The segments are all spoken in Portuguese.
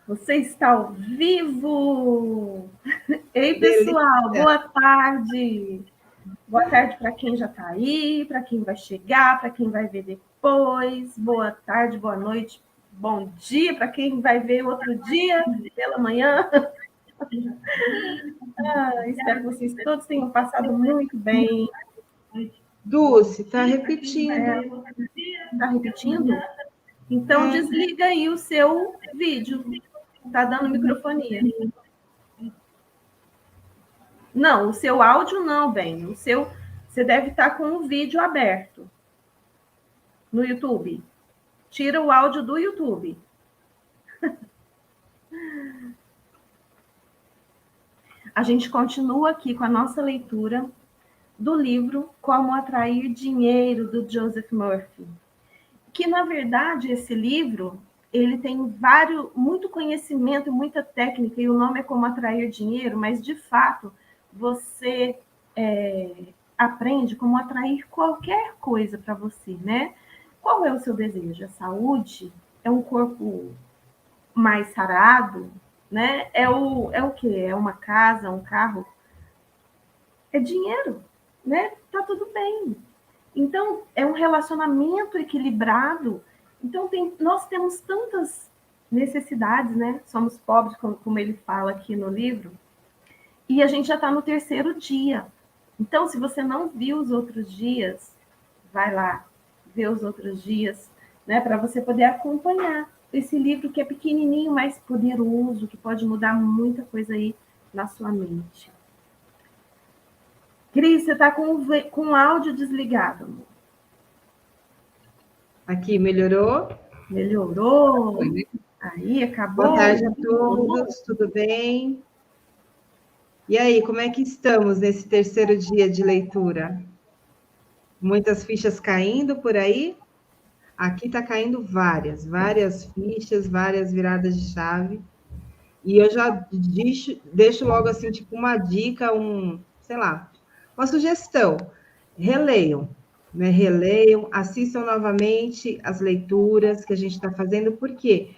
Você está ao vivo! Ei, Delícia. pessoal, boa tarde! Boa tarde para quem já está aí, para quem vai chegar, para quem vai ver depois. Boa tarde, boa noite, bom dia para quem vai ver outro dia, pela manhã. Espero que vocês todos tenham passado muito bem. Dulce, está repetindo. Está repetindo? Então, desliga aí o seu vídeo. Está dando microfonia. Não, o seu áudio não, bem. O seu, você deve estar com o vídeo aberto no YouTube. Tira o áudio do YouTube. A gente continua aqui com a nossa leitura do livro Como Atrair Dinheiro, do Joseph Murphy. Que, na verdade, esse livro, ele tem muito conhecimento, muita técnica, e o nome é Como Atrair Dinheiro, mas, de fato, você aprende como atrair qualquer coisa para você, né? Qual é o seu desejo? A saúde? É um corpo mais sarado? Né? É o quê? É uma casa, um carro? É dinheiro, né? Tá tudo bem. Então, é um relacionamento equilibrado. Então, nós temos tantas necessidades, né? Somos pobres, como ele fala aqui no livro, e a gente já está no terceiro dia. Então, se você não viu os outros dias, vai lá ver os outros dias, né? Para você poder acompanhar esse livro que é pequenininho, mas poderoso, que pode mudar muita coisa aí na sua mente. Cris, você está com o áudio desligado, amor. Aqui, melhorou? Melhorou. Aí, acabou. Boa tarde a todos, tudo bem? E aí, como é que estamos nesse terceiro dia de leitura? Muitas fichas caindo por aí? Aqui está caindo várias fichas, várias viradas de chave. E eu já deixo logo assim, tipo, uma dica, sei lá, uma sugestão. Releiam, né? Releiam, assistam novamente as leituras que a gente está fazendo, porque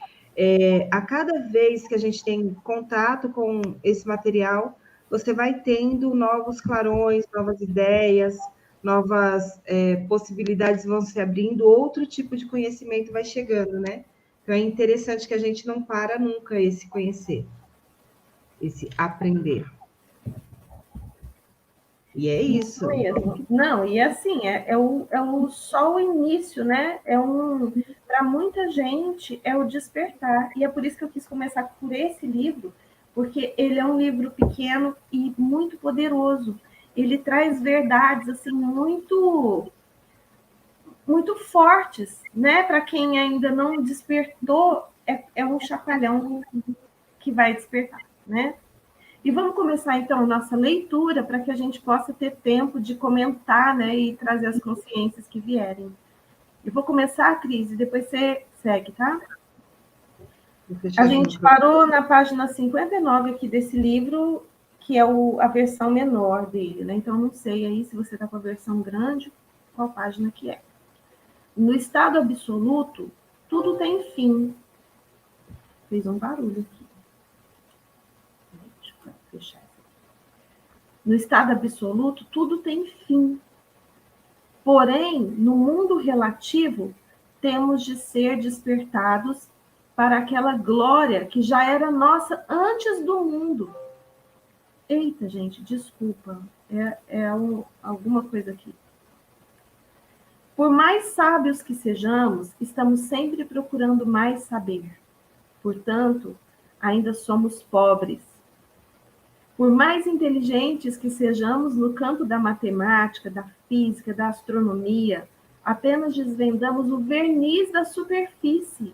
a cada vez que a gente tem contato com esse material, você vai tendo novos clarões, novas ideias, novas possibilidades vão se abrindo, outro tipo de conhecimento vai chegando, né? Então, é interessante que a gente não para nunca esse conhecer, esse aprender. E é isso. Não, e assim, só o início, né? Para muita gente, é o despertar. E é por isso que eu quis começar por esse livro, porque ele é um livro pequeno e muito poderoso. Ele traz verdades, assim, muito fortes, né? Para quem ainda não despertou, é um chacoalhão que vai despertar, né? E vamos começar, então, a nossa leitura para que a gente possa ter tempo de comentar, né, e trazer as consciências que vierem. Eu vou começar, Cris, e depois você segue, tá? A gente parou na página 59 aqui desse livro, que é a versão menor dele, né? Então, não sei aí se você está com a versão grande, qual página que é. No estado absoluto, tudo tem fim. Fez um barulho aqui. Deixa eu fechar isso aqui. No estado absoluto, tudo tem fim. Porém, no mundo relativo, temos de ser despertados para aquela glória que já era nossa antes do mundo. Eita, gente, desculpa. Alguma coisa aqui. Por mais sábios que sejamos, estamos sempre procurando mais saber. Portanto, ainda somos pobres. Por mais inteligentes que sejamos no campo da matemática, da física, da astronomia, apenas desvendamos o verniz da superfície.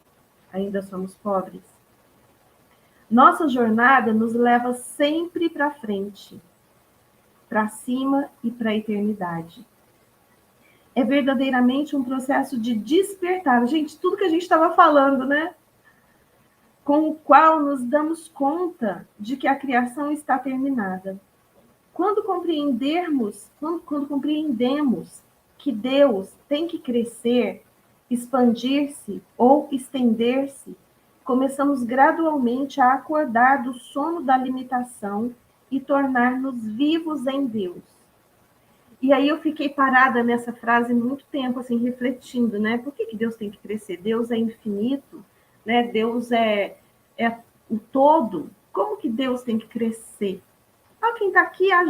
Ainda somos pobres. Nossa jornada nos leva sempre para frente, para cima e para a eternidade. É verdadeiramente um processo de despertar. Gente, tudo que a gente estava falando, né? Com o qual nos damos conta de que a criação está terminada. Quando compreendemos que Deus tem que crescer, expandir-se ou estender-se, começamos gradualmente a acordar do sono da limitação e tornar-nos vivos em Deus. E aí eu fiquei parada nessa frase muito tempo, assim, refletindo, né? Por que Deus tem que crescer? Deus é infinito, né? Deus é o todo. Como que Deus tem que crescer? Olha quem está aqui, a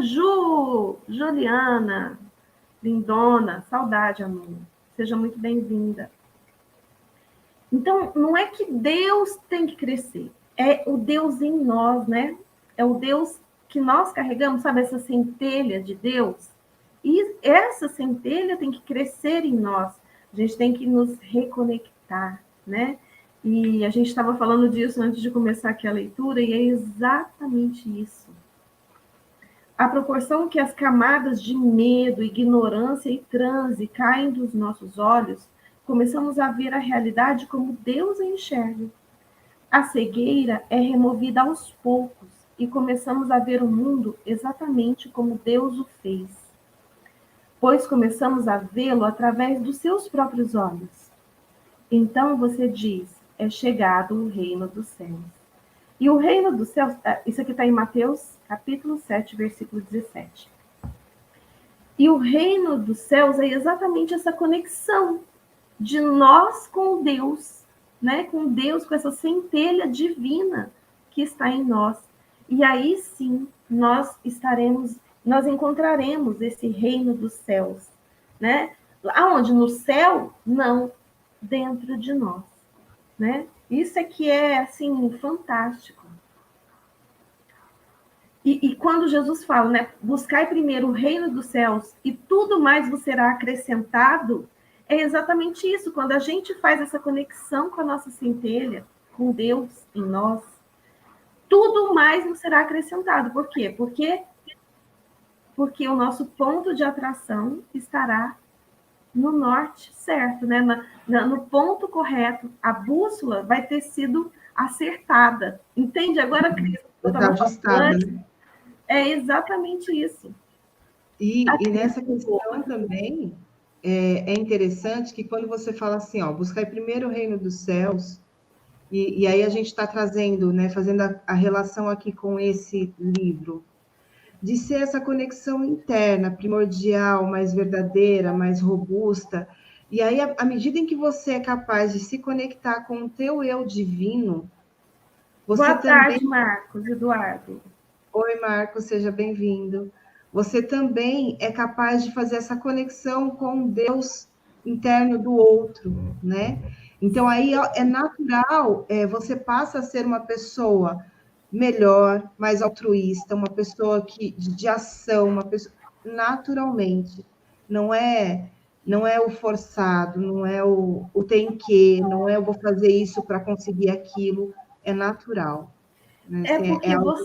Juliana, lindona, saudade, amor. Seja muito bem-vinda. Então, não é que Deus tem que crescer, é o Deus em nós, né? É o Deus que nós carregamos, sabe? Essa centelha de Deus. E essa centelha tem que crescer em nós. A gente tem que nos reconectar, né? E a gente estava falando disso antes de começar aqui a leitura, e é exatamente isso. À proporção que as camadas de medo, ignorância e transe caem dos nossos olhos, começamos a ver a realidade como Deus a enxerga. A cegueira é removida aos poucos e começamos a ver o mundo exatamente como Deus o fez, pois começamos a vê-lo através dos seus próprios olhos. Então você diz, é chegado o reino dos céus. E o reino dos céus, isso aqui está em Mateus, capítulo 7, versículo 17. E o reino dos céus é exatamente essa conexão de nós com Deus, né? Com Deus, com essa centelha divina que está em nós. E aí sim, nós encontraremos esse reino dos céus, né? Aonde? No céu? Não, dentro de nós, né? Isso é que é, assim, fantástico. E quando Jesus fala, né, buscai primeiro o reino dos céus e tudo mais vos será acrescentado, é exatamente isso. Quando a gente faz essa conexão com a nossa centelha, com Deus em nós, tudo mais nos será acrescentado. Por quê? Porque o nosso ponto de atração estará no norte certo, né? No ponto correto. A bússola vai ter sido acertada. Entende agora, Cris? Está ajustada, né? É exatamente isso. E nessa questão também é interessante que quando você fala assim, ó, buscar primeiro o reino dos céus, e aí a gente está trazendo, né, fazendo a relação aqui com esse livro, de ser essa conexão interna, primordial, mais verdadeira, mais robusta. E aí, à medida em que você é capaz de se conectar com o teu eu divino, você Boa também... tarde, Marcos, Eduardo. Oi, Marcos, seja bem-vindo. Você também é capaz de fazer essa conexão com o Deus interno do outro, né? Então, aí é natural, você passa a ser uma pessoa melhor, mais altruísta, uma pessoa de ação, uma pessoa naturalmente. Não é o forçado, não é o tem que, não é eu vou fazer isso para conseguir aquilo, é natural. Né? É Assim, porque algo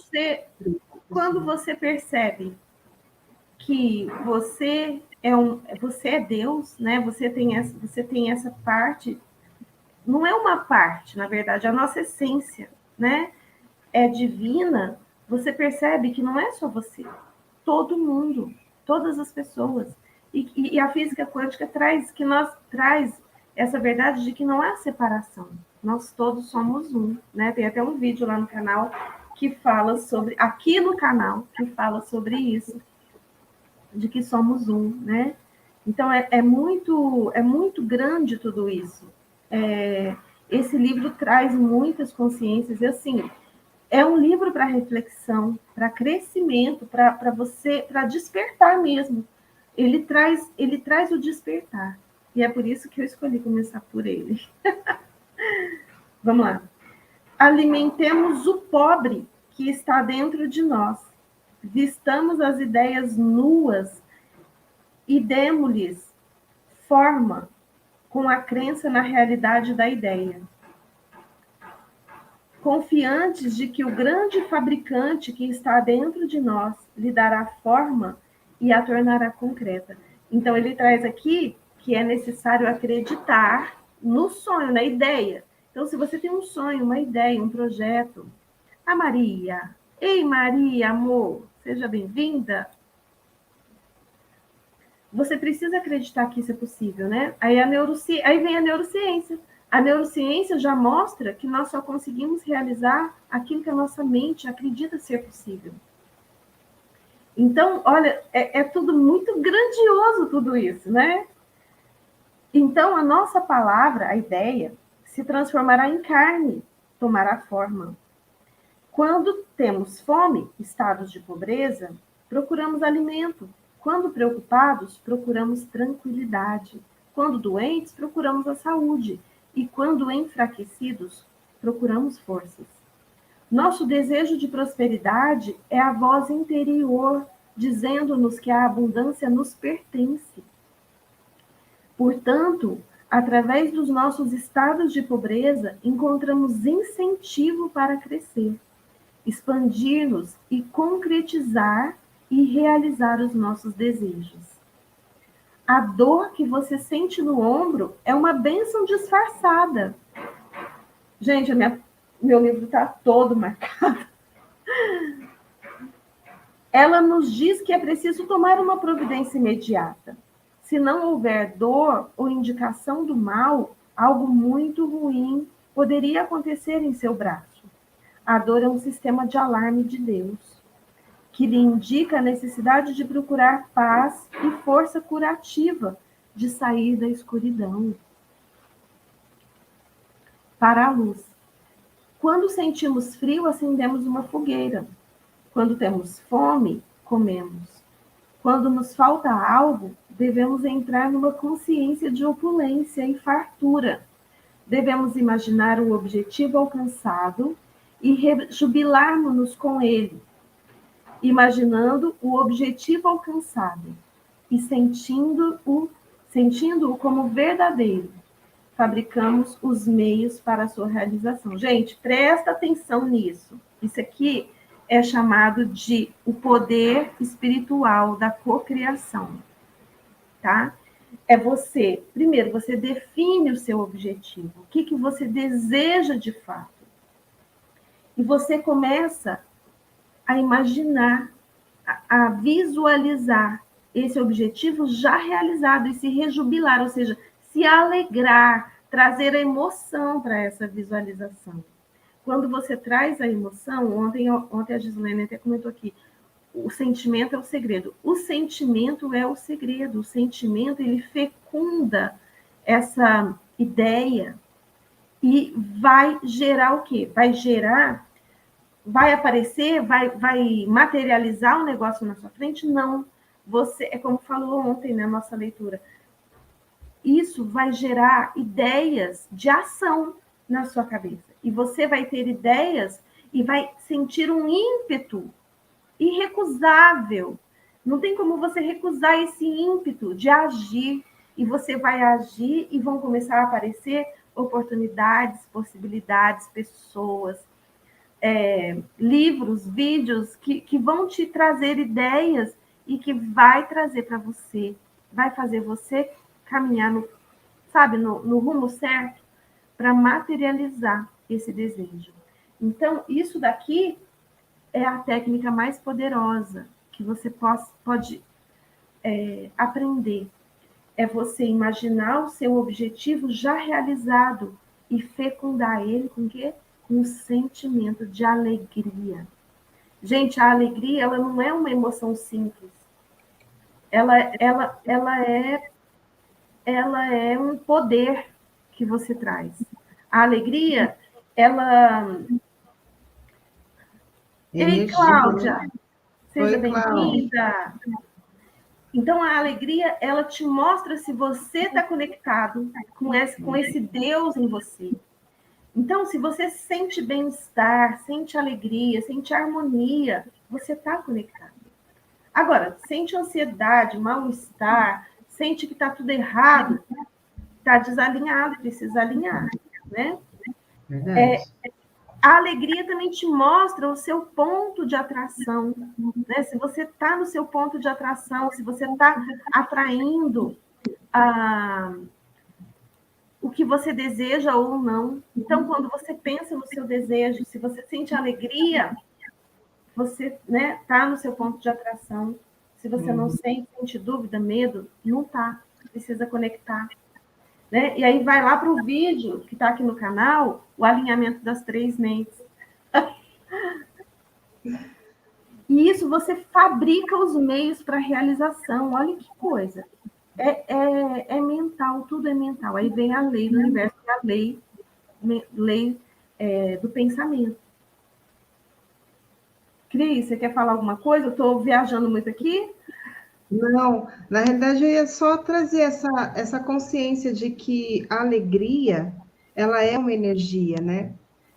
quando você percebe que você é Deus, né? Você tem essa parte, não é uma parte, na verdade, a nossa essência, né? É divina. Você percebe que não é só você, todo mundo, todas as pessoas. E a física quântica traz essa verdade de que não há separação. Nós todos somos um, né? Tem até um vídeo lá no canal que fala sobre, aqui no canal, que fala sobre isso, de que somos um, né? Então é muito grande tudo isso. Esse livro traz muitas consciências e assim é um livro para reflexão, para crescimento, para você, para despertar mesmo. Ele traz o despertar. E é por isso que eu escolhi começar por ele. Vamos lá. Alimentemos o pobre que está dentro de nós. Vistamos as ideias nuas e demos-lhes forma com a crença na realidade da ideia. Confiantes de que o grande fabricante que está dentro de nós lhe dará forma e a tornará concreta. Então, ele traz aqui que é necessário acreditar no sonho, na ideia. Então, se você tem um sonho, uma ideia, um projeto, a Maria. Ei, Maria, amor, seja bem-vinda. você precisa acreditar que isso é possível, né? Aí vem a neurociência. A neurociência já mostra que nós só conseguimos realizar aquilo que a nossa mente acredita ser possível. Então, olha, é tudo muito grandioso, tudo isso, né? Então, a nossa palavra, a ideia, se transformará em carne, tomará forma. Quando temos fome, estados de pobreza, procuramos alimento. Quando preocupados, procuramos tranquilidade. Quando doentes, procuramos a saúde. E quando enfraquecidos, procuramos forças. Nosso desejo de prosperidade é a voz interior, dizendo-nos que a abundância nos pertence. Portanto, através dos nossos estados de pobreza, encontramos incentivo para crescer, expandir-nos e concretizar e realizar os nossos desejos. A dor que você sente no ombro é uma bênção disfarçada. Gente, meu livro está todo marcado. Ela nos diz que é preciso tomar uma providência imediata. Se não houver dor ou indicação do mal, algo muito ruim poderia acontecer em seu braço. A dor é um sistema de alarme de Deus, que lhe indica a necessidade de procurar paz e força curativa de sair da escuridão para a luz. Quando sentimos frio, acendemos uma fogueira. Quando temos fome, comemos. Quando nos falta algo, devemos entrar numa consciência de opulência e fartura. Devemos imaginar o objetivo alcançado e rejubilarmos-nos com ele, imaginando o objetivo alcançado e sentindo-o como verdadeiro. Fabricamos os meios para a sua realização. Gente, presta atenção nisso. Isso aqui é chamado de o poder espiritual da cocriação, tá? É você, primeiro, você define o seu objetivo, o que você deseja de fato. E você começa a imaginar, a visualizar esse objetivo já realizado e se rejubilar, ou seja, se alegrar, trazer a emoção para essa visualização. Quando você traz a emoção, ontem a Gislene até comentou aqui, o sentimento é o segredo. O sentimento é o segredo. O sentimento, ele fecunda essa ideia e vai gerar o quê? Vai aparecer, vai materializar o negócio na sua frente? Não. Você, é como falou ontem na nossa leitura, isso vai gerar ideias de ação na sua cabeça. E você vai ter ideias e vai sentir um ímpeto irrecusável. Não tem como você recusar esse ímpeto de agir. E você vai agir e vão começar a aparecer oportunidades, possibilidades, pessoas, livros, vídeos que vão te trazer ideias e que vai trazer para você, vai fazer você caminhar no rumo certo para materializar esse desejo. Então, isso daqui é a técnica mais poderosa que você pode aprender. É você imaginar o seu objetivo já realizado e fecundar ele com o quê? Com um sentimento de alegria. Gente, a alegria, ela não é uma emoção simples. Ela é um poder que você traz. A alegria, ela... Ei, Cláudia, seja bem-vinda. Então, a alegria, ela te mostra se você está conectado com esse Deus em você. Então, se você sente bem-estar, sente alegria, sente harmonia, você está conectado. Agora, sente ansiedade, mal-estar, sente que está tudo errado, está desalinhado, precisa alinhar, né? Verdade. A alegria também te mostra o seu ponto de atração, né? Se você está no seu ponto de atração, se você está atraindo o que você deseja ou não. Então, quando você pensa no seu desejo, se você sente alegria, você está no seu ponto de atração. Se você não sente dúvida, medo, não tá. Precisa conectar. Né? E aí vai lá para o vídeo que está aqui no canal, o alinhamento das 3 mentes. E isso você fabrica os meios para realização. Olha que coisa. É mental, tudo é mental. Aí vem a lei do universo, que é a lei do pensamento. Cris, você quer falar alguma coisa? Eu estou viajando muito aqui? Não, na realidade eu ia só trazer essa consciência de que a alegria, ela é uma energia, né?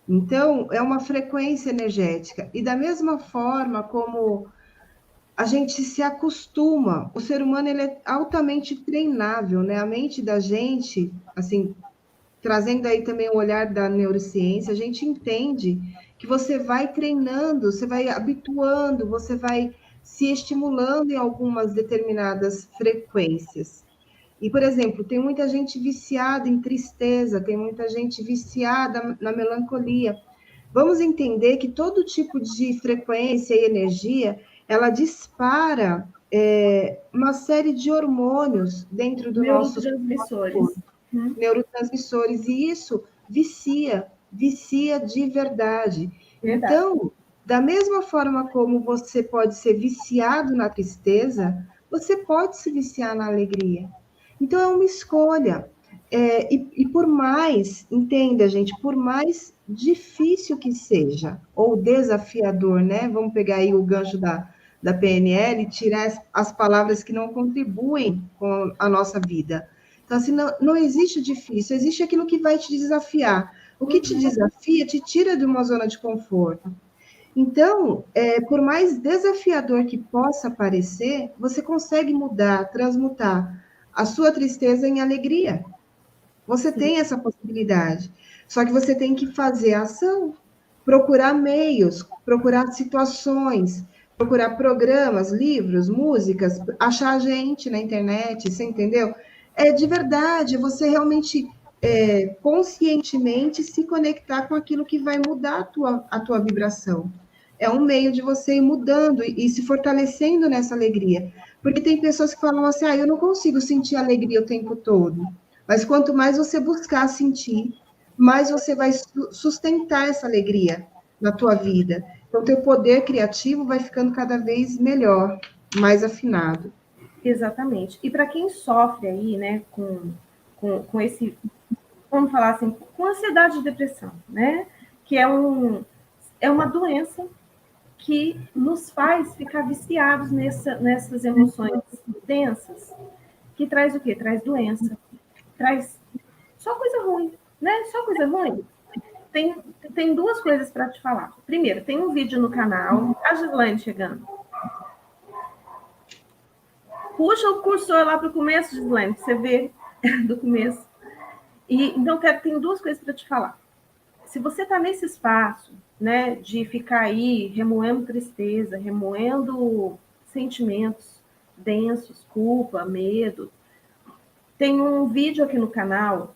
Então, é uma frequência energética. E da mesma forma como a gente se acostuma, o ser humano ele é altamente treinável, né? A mente da gente, assim, trazendo aí também o olhar da neurociência, a gente entende que você vai treinando, você vai habituando, você vai se estimulando em algumas determinadas frequências. E, por exemplo, tem muita gente viciada em tristeza, tem muita gente viciada na melancolia. Vamos entender que todo tipo de frequência e energia, ela dispara uma série de hormônios dentro do nosso Neurotransmissores. corpo, neurotransmissores, e isso vicia de verdade. Verdade. Então, da mesma forma como você pode ser viciado na tristeza, você pode se viciar na alegria. Então, é uma escolha. E por mais, entenda, gente, por mais difícil que seja, ou desafiador, né? Vamos pegar aí o gancho da PNL e tirar as palavras que não contribuem com a nossa vida. Então, assim, não existe difícil, existe aquilo que vai te desafiar. O que te desafia te tira de uma zona de conforto. Então, por mais desafiador que possa parecer, você consegue mudar, transmutar a sua tristeza em alegria. Você tem essa possibilidade. Só que você tem que fazer a ação, procurar meios, procurar situações, procurar programas, livros, músicas, achar gente na internet, você entendeu? É de verdade, você realmente conscientemente se conectar com aquilo que vai mudar a tua vibração. É um meio de você ir mudando e se fortalecendo nessa alegria. Porque tem pessoas que falam assim, eu não consigo sentir alegria o tempo todo. Mas quanto mais você buscar sentir, mais você vai sustentar essa alegria na tua vida. Então, teu poder criativo vai ficando cada vez melhor, mais afinado. Exatamente. E para quem sofre aí, né, com esse, vamos falar assim, com ansiedade e depressão, né, que é uma doença que nos faz ficar viciados nessas emoções densas, que traz o quê? Traz doença, traz só coisa ruim, né? Só coisa ruim. Tem 2 coisas para te falar. Primeiro, tem um vídeo no canal, a Gislaine chegando. Puxa o cursor lá para o começo, Gislaine, para você ver do começo. Então, tem 2 coisas para te falar. Se você está nesse espaço, né, de ficar aí remoendo tristeza, remoendo sentimentos densos, culpa, medo, tem um vídeo aqui no canal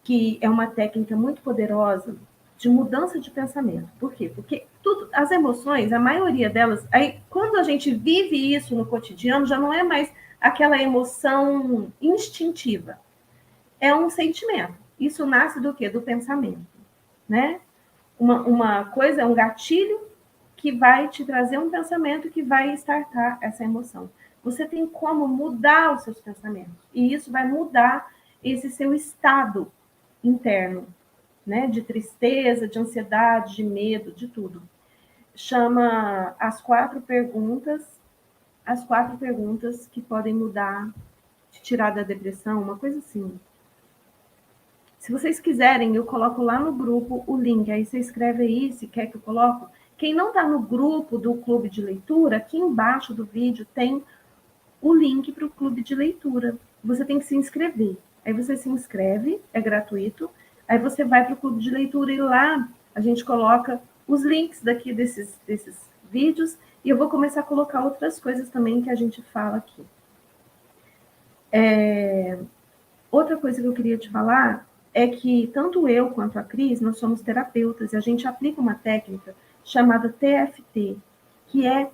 que é uma técnica muito poderosa de mudança de pensamento. Por quê? Porque as emoções, a maioria delas, aí quando a gente vive isso no cotidiano, já não é mais aquela emoção instintiva. É um sentimento. Isso nasce do quê? Do pensamento, né? Uma coisa é um gatilho que vai te trazer um pensamento que vai startar essa emoção. Você tem como mudar os seus pensamentos. E isso vai mudar esse seu estado interno, né? De tristeza, de ansiedade, de medo, de tudo. Chama as 4 perguntas que podem mudar, te tirar da depressão, uma coisa assim. Se vocês quiserem, eu coloco lá no grupo o link. Aí você escreve aí, se quer que eu coloque. Quem não está no grupo do clube de leitura, aqui embaixo do vídeo tem o link para o clube de leitura. Você tem que se inscrever. Aí você se inscreve, é gratuito. Aí você vai para o clube de leitura e lá a gente coloca os links daqui desses vídeos. E eu vou começar a colocar outras coisas também que a gente fala aqui. Outra coisa que eu queria te falar é que tanto eu quanto a Cris, nós somos terapeutas e a gente aplica uma técnica chamada TFT, que é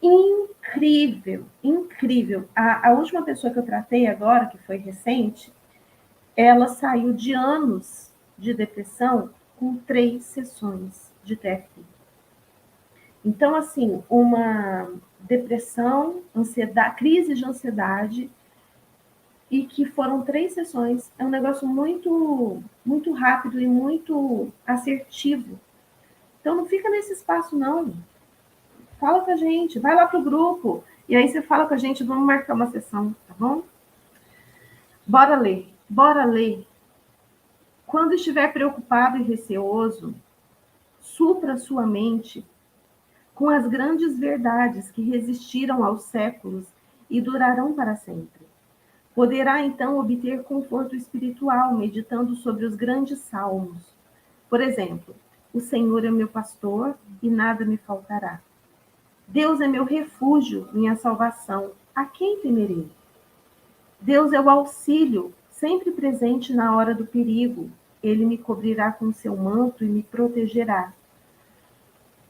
incrível, incrível. A última pessoa que eu tratei agora, que foi recente, ela saiu de anos de depressão com 3 sessões de terapia. Então, assim, uma depressão, ansiedade, crise de ansiedade, e que foram 3 sessões. É um negócio muito, muito rápido e muito assertivo. Então, não fica nesse espaço, não. Fala com a gente, vai lá pro grupo. E aí você fala com a gente, vamos marcar uma sessão, tá bom? Bora ler, bora ler. Quando estiver preocupado e receoso, supra sua mente com as grandes verdades que resistiram aos séculos e durarão para sempre. Poderá então obter conforto espiritual meditando sobre os grandes salmos. Por exemplo, o Senhor é meu pastor e nada me faltará. Deus é meu refúgio, minha salvação. A quem temerei? Deus é o auxílio, sempre presente na hora do perigo. Ele me cobrirá com seu manto e me protegerá.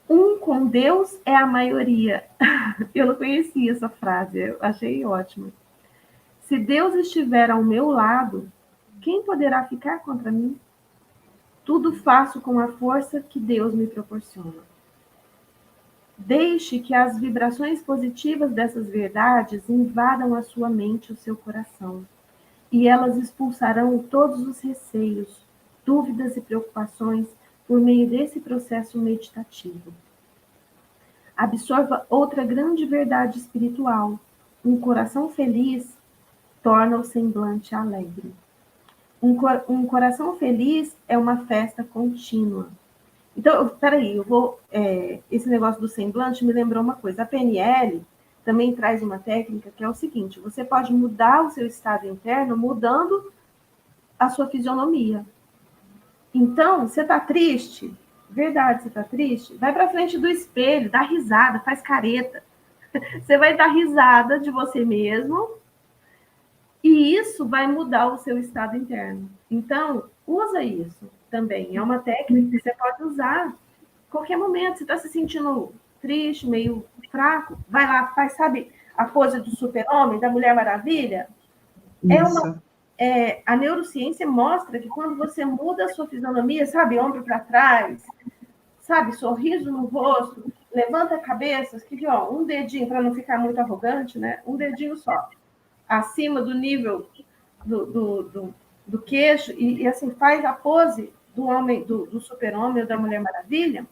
Um com Deus é a maioria. Eu não conhecia essa frase, eu achei ótima. Se Deus estiver ao meu lado, quem poderá ficar contra mim? Tudo faço com a força que Deus me proporciona. Deixe que as vibrações positivas dessas verdades invadam a sua mente e o seu coração, e elas expulsarão todos os receios, dúvidas e preocupações por meio desse processo meditativo. Absorva outra grande verdade espiritual. Um coração feliz torna o semblante alegre. Um coração feliz é uma festa contínua. Então, peraí, esse negócio do semblante me lembrou uma coisa. A PNL também traz uma técnica que é o seguinte: você pode mudar o seu estado interno mudando a sua fisionomia. Então, você está triste? Verdade, você está triste? Vai para frente do espelho, dá risada, faz careta. Você vai dar risada de você mesmo e isso vai mudar o seu estado interno. Então, usa isso também. É uma técnica que você pode usar em qualquer momento. Você está se sentindo triste, meio fraco, vai lá, faz, sabe, a pose do super-homem, da Mulher Maravilha? Isso. A neurociência mostra que quando você muda a sua fisionomia, sabe, ombro para trás, sabe, sorriso no rosto, levanta a cabeça, que ó, um dedinho, para não ficar muito arrogante, né? Um dedinho só, acima do nível do queixo, e assim, faz a pose do homem, do super-homem ou da Mulher Maravilha,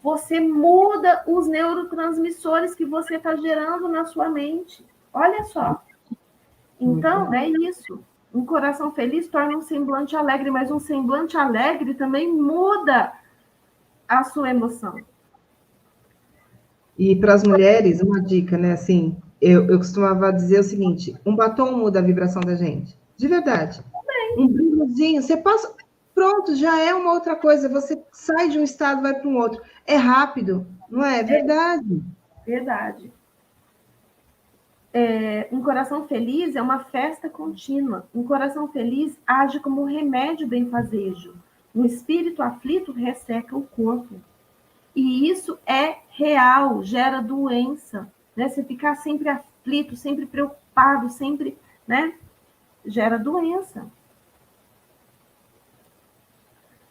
você muda os neurotransmissores que você está gerando na sua mente. Olha só. Então, é isso. Um coração feliz torna um semblante alegre, mas um semblante alegre também muda a sua emoção. E para as mulheres, uma dica, né? Assim, eu costumava dizer o seguinte: um batom muda a vibração da gente. De verdade. Um brilhozinho, você passa. Pronto, já é uma outra coisa. Você sai de um estado, vai para um outro. É rápido, não é? É verdade. Verdade. Um coração feliz é uma festa contínua. Um coração feliz age como um remédio benfazejo. Um espírito aflito resseca o corpo. E isso é real, gera doença. Né? Você ficar sempre aflito, sempre preocupado, sempre, né? Gera doença.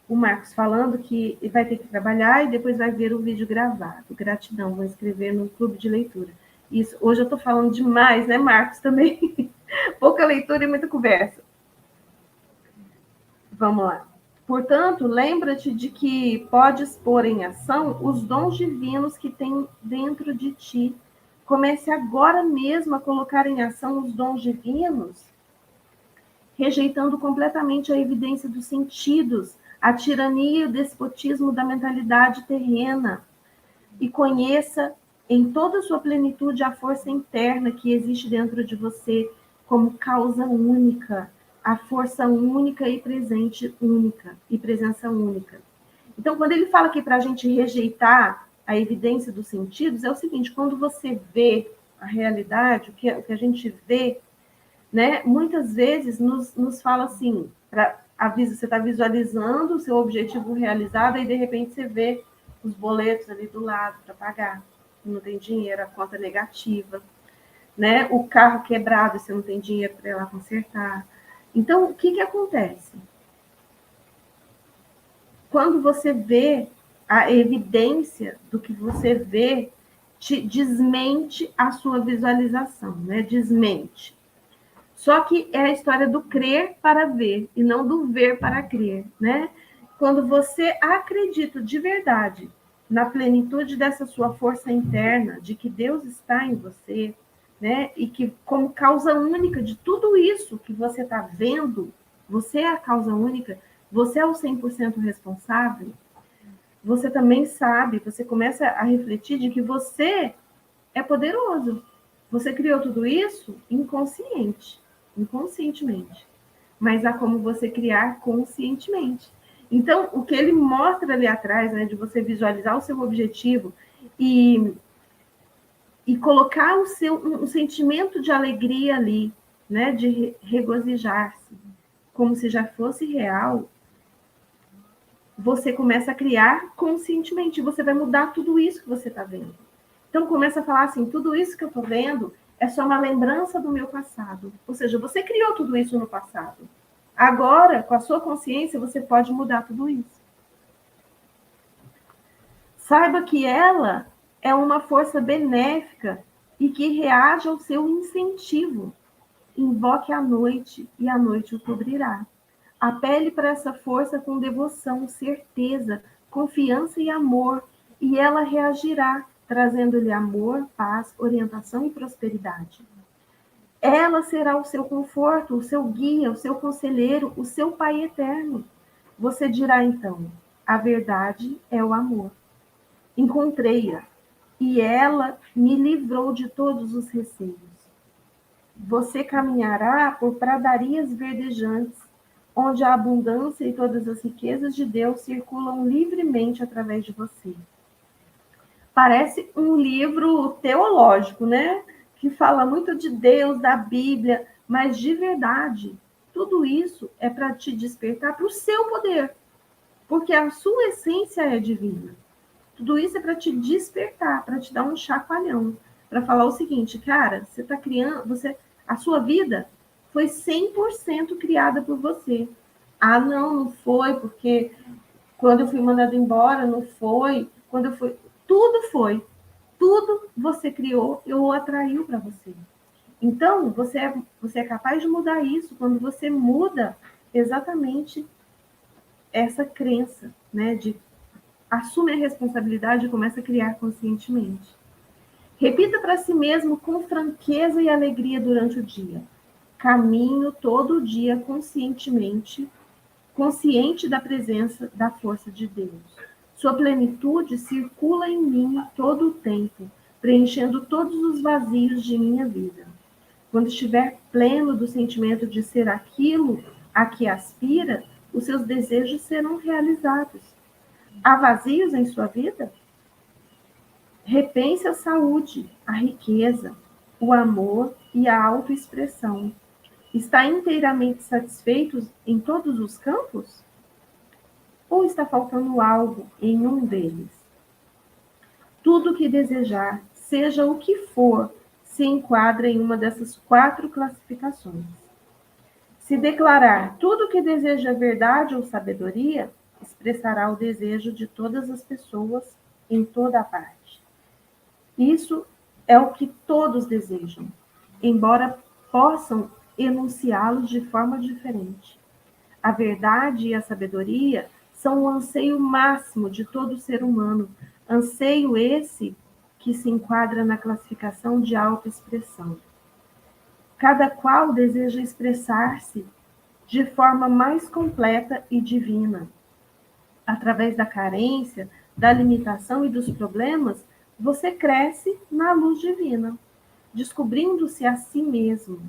O Marcos falando que vai ter que trabalhar e depois vai ver o vídeo gravado. Gratidão, vou escrever no clube de leitura. Isso, hoje eu estou falando demais, né, Marcos, também? Pouca leitura e muita conversa. Vamos lá. Portanto, lembra-te de que podes pôr em ação os dons divinos que tem dentro de ti. Comece agora mesmo a colocar em ação os dons divinos, rejeitando completamente a evidência dos sentidos, a tirania e o despotismo da mentalidade terrena, e conheça em toda a sua plenitude a força interna que existe dentro de você como causa única, a força única e presente única, e presença única. Então, quando ele fala aqui para a gente rejeitar a evidência dos sentidos, é o seguinte: quando você vê a realidade, o que a gente vê, né, muitas vezes nos fala assim, você está visualizando o seu objetivo realizado e de repente você vê os boletos ali do lado para pagar. não tem dinheiro, a conta negativa, né? O carro quebrado, você não tem dinheiro para ir lá consertar. Então, o que acontece? Quando você vê a evidência do que você vê, te desmente a sua visualização, né? Desmente. Só que é a história do crer para ver e não do ver para crer, né? Quando você acredita de verdade na plenitude dessa sua força interna, de que Deus está em você, né? E que como causa única de tudo isso que você está vendo, você é a causa única, você é o 100% responsável, você também sabe, você começa a refletir de que você é poderoso. Você criou tudo isso inconscientemente. Mas há como você criar conscientemente. Então, o que ele mostra ali atrás, né, de você visualizar o seu objetivo e, e colocar um sentimento de alegria ali, né, de regozijar-se, como se já fosse real, você começa a criar conscientemente. Você vai mudar tudo isso que você está vendo. Então, começa a falar assim, tudo isso que eu estou vendo é só uma lembrança do meu passado. Ou seja, você criou tudo isso no passado. Agora, com a sua consciência, você pode mudar tudo isso. Saiba que ela é uma força benéfica e que reage ao seu incentivo. Invoque a noite e a noite o cobrirá. Apele para essa força com devoção, certeza, confiança e amor, e ela reagirá, trazendo-lhe amor, paz, orientação e prosperidade. Ela será o seu conforto, o seu guia, o seu conselheiro, o seu Pai eterno. Você dirá então: a verdade é o amor. Encontrei-a, e ela me livrou de todos os receios. Você caminhará por pradarias verdejantes, onde a abundância e todas as riquezas de Deus circulam livremente através de você. Parece um livro teológico, né? Que fala muito de Deus, da Bíblia, mas de verdade, tudo isso é para te despertar para o seu poder, porque a sua essência é divina. Tudo isso é para te despertar, para te dar um chacoalhão, para falar o seguinte, cara, você está criando, a sua vida foi 100% criada por você. Ah, não foi, porque quando eu fui mandada embora, não foi, quando eu fui, tudo foi. Tudo você criou ou atraiu para você. Então, você é capaz de mudar isso quando você muda exatamente essa crença, né, de assume a responsabilidade e começa a criar conscientemente. Repita para si mesmo com franqueza e alegria durante o dia. Caminho todo dia conscientemente, consciente da presença da força de Deus. Sua plenitude circula em mim todo o tempo, preenchendo todos os vazios de minha vida. Quando estiver pleno do sentimento de ser aquilo a que aspira, os seus desejos serão realizados. Há vazios em sua vida? Repense a saúde, a riqueza, o amor e a autoexpressão. Está inteiramente satisfeito em todos os campos? Ou está faltando algo em um deles? Tudo o que desejar, seja o que for, se enquadra em uma dessas 4 classificações. Se declarar tudo o que deseja verdade ou sabedoria, expressará o desejo de todas as pessoas em toda a parte. Isso é o que todos desejam, embora possam enunciá-los de forma diferente. A verdade e a sabedoria são o anseio máximo de todo ser humano, anseio esse que se enquadra na classificação de autoexpressão. Cada qual deseja expressar-se de forma mais completa e divina. Através da carência, da limitação e dos problemas, você cresce na luz divina, descobrindo-se a si mesmo.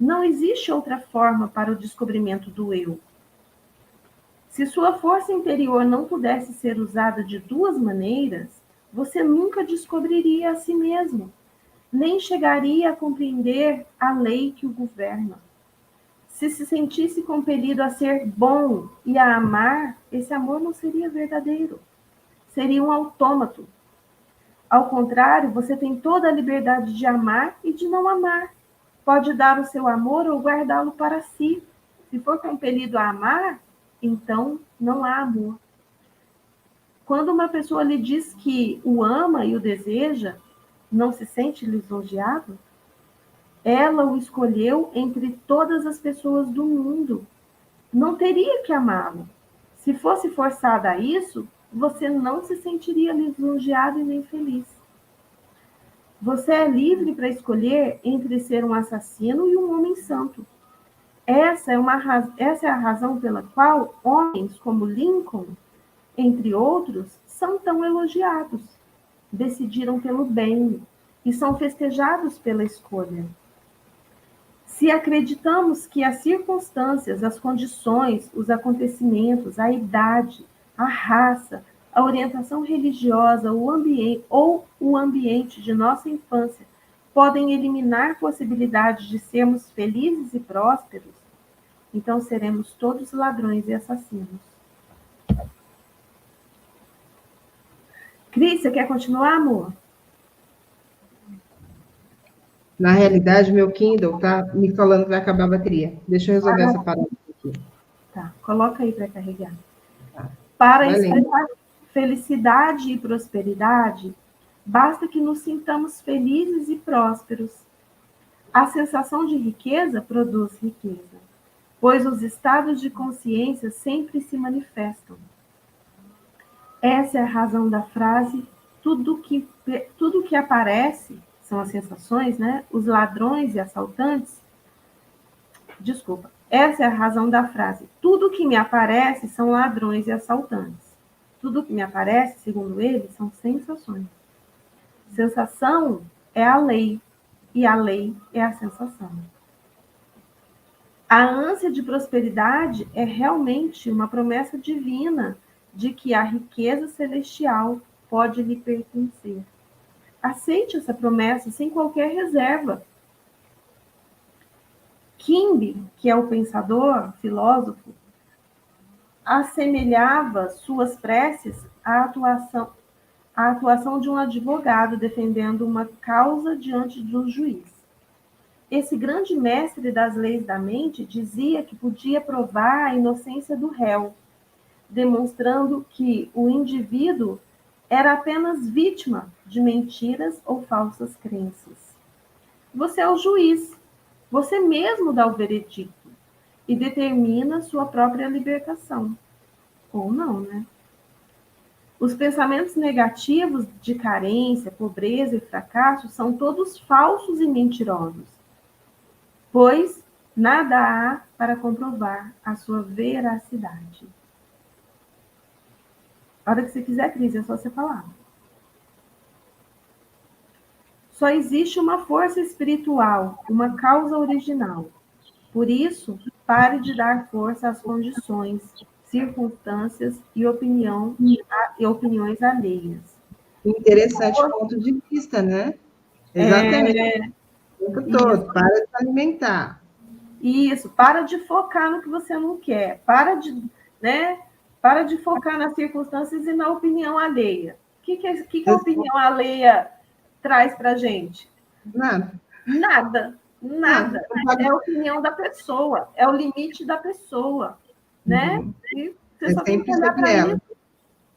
Não existe outra forma para o descobrimento do eu. Se sua força interior não pudesse ser usada de 2 maneiras, você nunca descobriria a si mesmo, nem chegaria a compreender a lei que o governa. Se sentisse compelido a ser bom e a amar, esse amor não seria verdadeiro. Seria um autômato. Ao contrário, você tem toda a liberdade de amar e de não amar. Pode dar o seu amor ou guardá-lo para si. Se for compelido a amar, então não há amor. Quando uma pessoa lhe diz que o ama e o deseja, não se sente lisonjeado? Ela o escolheu entre todas as pessoas do mundo. Não teria que amá-lo. Se fosse forçada a isso, você não se sentiria lisonjeado e nem feliz. Você é livre para escolher entre ser um assassino e um homem santo. Essa é a razão pela qual homens como Lincoln, entre outros, são tão elogiados. Decidiram pelo bem e são festejados pela escolha. Se acreditamos que as circunstâncias, as condições, os acontecimentos, a idade, a raça, a orientação religiosa, ou o ambiente de nossa infância podem eliminar possibilidades de sermos felizes e prósperos, então seremos todos ladrões e assassinos. Cris, você quer continuar, amor? Na realidade, meu Kindle tá me falando que vai acabar a bateria. Deixa eu resolver essa parada aqui. Tá, coloca aí para carregar. Tá. Para expressar felicidade e prosperidade, basta que nos sintamos felizes e prósperos. A sensação de riqueza produz riqueza, pois os estados de consciência sempre se manifestam. Essa é a razão da frase: tudo que aparece são as sensações, né? Os ladrões e assaltantes. Desculpa. Essa é a razão da frase: tudo que me aparece são ladrões e assaltantes. Tudo que me aparece, segundo ele, são sensações. Sensação é a lei, e a lei é a sensação. A ânsia de prosperidade é realmente uma promessa divina de que a riqueza celestial pode lhe pertencer. Aceite essa promessa sem qualquer reserva. Kimbe, que é o pensador, filósofo, assemelhava suas preces à atuação de um advogado defendendo uma causa diante de um juiz. Esse grande mestre das leis da mente dizia que podia provar a inocência do réu, demonstrando que o indivíduo era apenas vítima de mentiras ou falsas crenças. Você é o juiz, você mesmo dá o veredicto e determina sua própria libertação. Ou não, né? Os pensamentos negativos de carência, pobreza e fracasso são todos falsos e mentirosos, pois nada há para comprovar a sua veracidade. A hora que você quiser, Cris, é só você falar. Só existe uma força espiritual, uma causa original. Por isso, pare de dar força às condições, circunstâncias e opiniões alheias. Interessante ponto de vista, né? Exatamente. O tempo todo, para de se alimentar. Isso, para de focar no que você não quer. Para de focar nas circunstâncias e na opinião alheia. O que a opinião alheia traz para a gente? Nada. Nada. É a opinião da pessoa, é o limite da pessoa, né? E você só tem que olhar para isso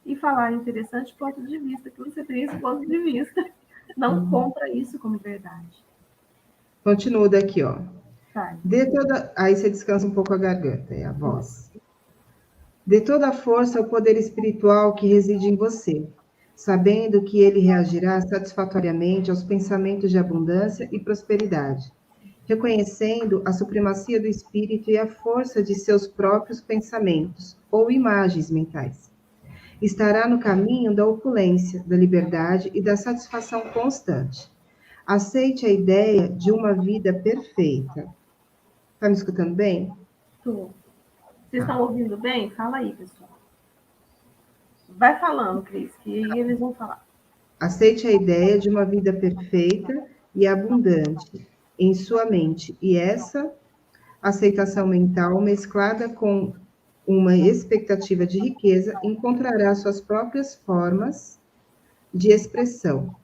e falar: interessante ponto de vista, que você tem esse ponto de vista. Não compra isso como verdade. Continuo daqui, ó. Vai. Aí você descansa um pouco a garganta e a voz. Dê toda a força ao poder espiritual que reside em você, sabendo que ele reagirá satisfatoriamente aos pensamentos de abundância e prosperidade, reconhecendo a supremacia do espírito e a força de seus próprios pensamentos ou imagens mentais. Estará no caminho da opulência, da liberdade e da satisfação constante. Aceite a ideia de uma vida perfeita. Está me escutando bem? Estou. Vocês estão ouvindo bem? Fala aí, pessoal. Vai falando, Cris, que aí eles vão falar. Aceite a ideia de uma vida perfeita e abundante em sua mente. E essa aceitação mental, mesclada com uma expectativa de riqueza, encontrará suas próprias formas de expressão.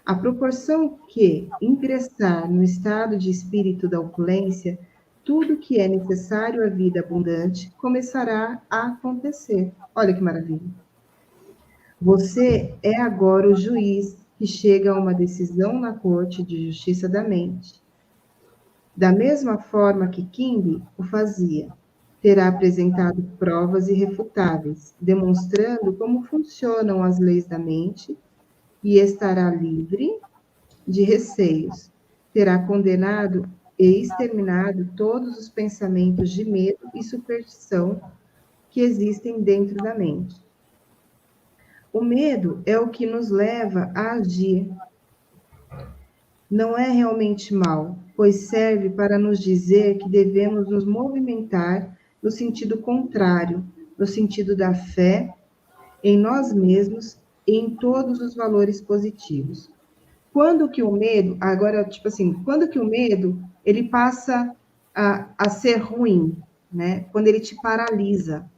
À proporção que ingressar no estado de espírito da opulência, tudo que é necessário à vida abundante começará a acontecer. Olha que maravilha. Você é agora o juiz que chega a uma decisão na Corte de Justiça da Mente. Da mesma forma que Kimbe o fazia, terá apresentado provas irrefutáveis, demonstrando como funcionam as leis da mente e estará livre de receios. Terá condenado e exterminado todos os pensamentos de medo e superstição que existem dentro da mente. O medo é o que nos leva a agir. Não é realmente mal, pois serve para nos dizer que devemos nos movimentar no sentido contrário, no sentido da fé em nós mesmos e em todos os valores positivos. Quando que o medo, agora, tipo assim, quando que o medo, ele passa a ser ruim, né? Quando ele te paralisa.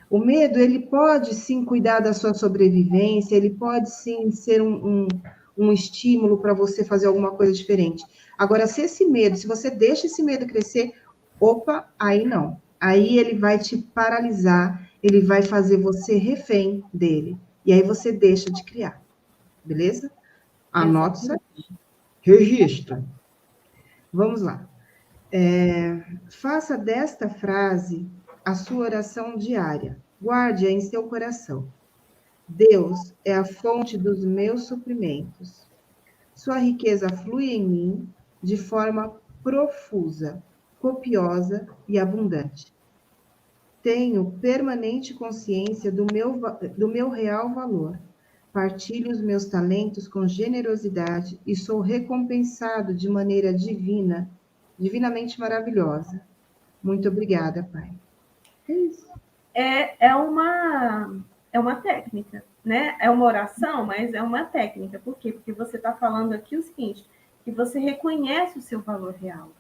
O medo, ele pode sim cuidar da sua sobrevivência, ele pode sim ser um estímulo para você fazer alguma coisa diferente. Agora, se esse medo, se você deixa esse medo crescer, opa, aí não. Aí ele vai te paralisar, ele vai fazer você refém dele. E aí você deixa de criar. Beleza? Anote isso aqui. Registra. Vamos lá. Faça desta frase a sua oração diária. Guarde-a em seu coração. Deus é a fonte dos meus suprimentos. Sua riqueza flui em mim de forma profusa, copiosa e abundante. Tenho permanente consciência do meu real valor. Partilho os meus talentos com generosidade e sou recompensado de maneira divina, divinamente maravilhosa. Muito obrigada, Pai. É isso. É uma técnica, né? É uma oração, mas é uma técnica. Por quê? Porque você está falando aqui o seguinte, que você reconhece o seu valor real.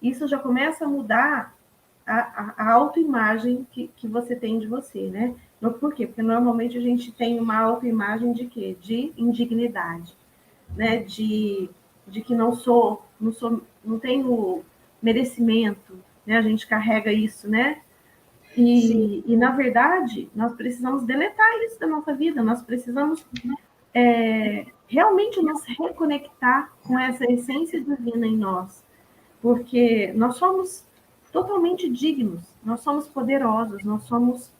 Isso já começa a mudar a autoimagem que você tem de você, né? Por quê? Porque normalmente a gente tem uma autoimagem de quê? De indignidade, né? De que não tenho merecimento, né? A gente carrega isso, né? E, na verdade, nós precisamos deletar isso da nossa vida, nós precisamos realmente nos reconectar com essa essência divina em nós, porque nós somos totalmente dignos, nós somos poderosos, nós somos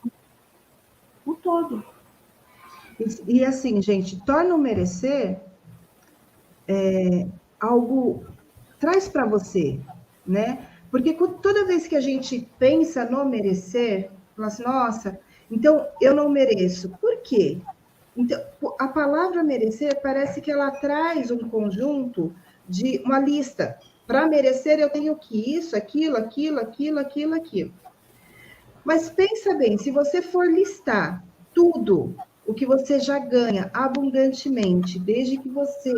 o todo. E assim, gente, torna o merecer algo, traz para você, né? Porque toda vez que a gente pensa no merecer, fala assim, nossa, então eu não mereço. Por quê? Então, a palavra merecer parece que ela traz um conjunto de uma lista. Para merecer, eu tenho que isso, aquilo, aquilo, aquilo, aquilo, aquilo. Mas pensa bem, se você for listar tudo o que você já ganha abundantemente desde que você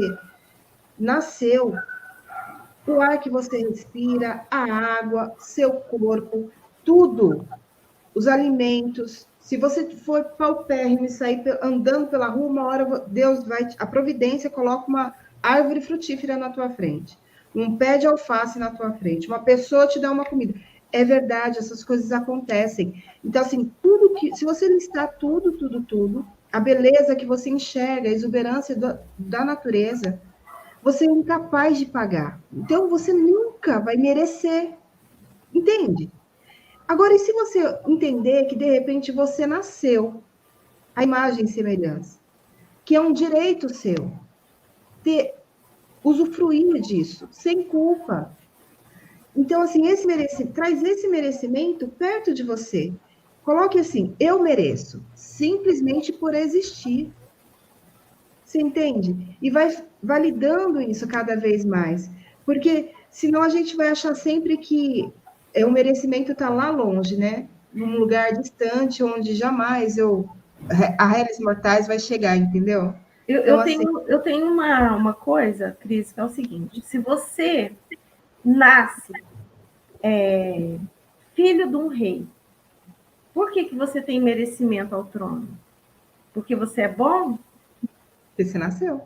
nasceu, o ar que você respira, a água, seu corpo, tudo, os alimentos. Se você for paupérrimo e sair andando pela rua, uma hora Deus vai, a providência coloca uma árvore frutífera na tua frente, um pé de alface na tua frente, uma pessoa te dá uma comida. É verdade, essas coisas acontecem. Então, assim, tudo que, se você listar tudo, tudo, tudo, a beleza que você enxerga, a exuberância da natureza, você é incapaz de pagar. Então, você nunca vai merecer. Entende? Agora, e se você entender que, de repente, você nasceu a imagem e semelhança, que é um direito seu, ter, usufruir disso, sem culpa. Então, assim, traz esse merecimento perto de você. Coloque assim, eu mereço, simplesmente por existir. Você entende? E vai validando isso cada vez mais. Porque senão a gente vai achar sempre que o merecimento está lá longe, né? Num lugar distante, onde jamais a Réis Mortais vai chegar, entendeu? Então, assim, Eu tenho uma coisa, Cris, que é o seguinte: se você nasce filho de um rei, por que você tem merecimento ao trono? Porque você é bom? você nasceu.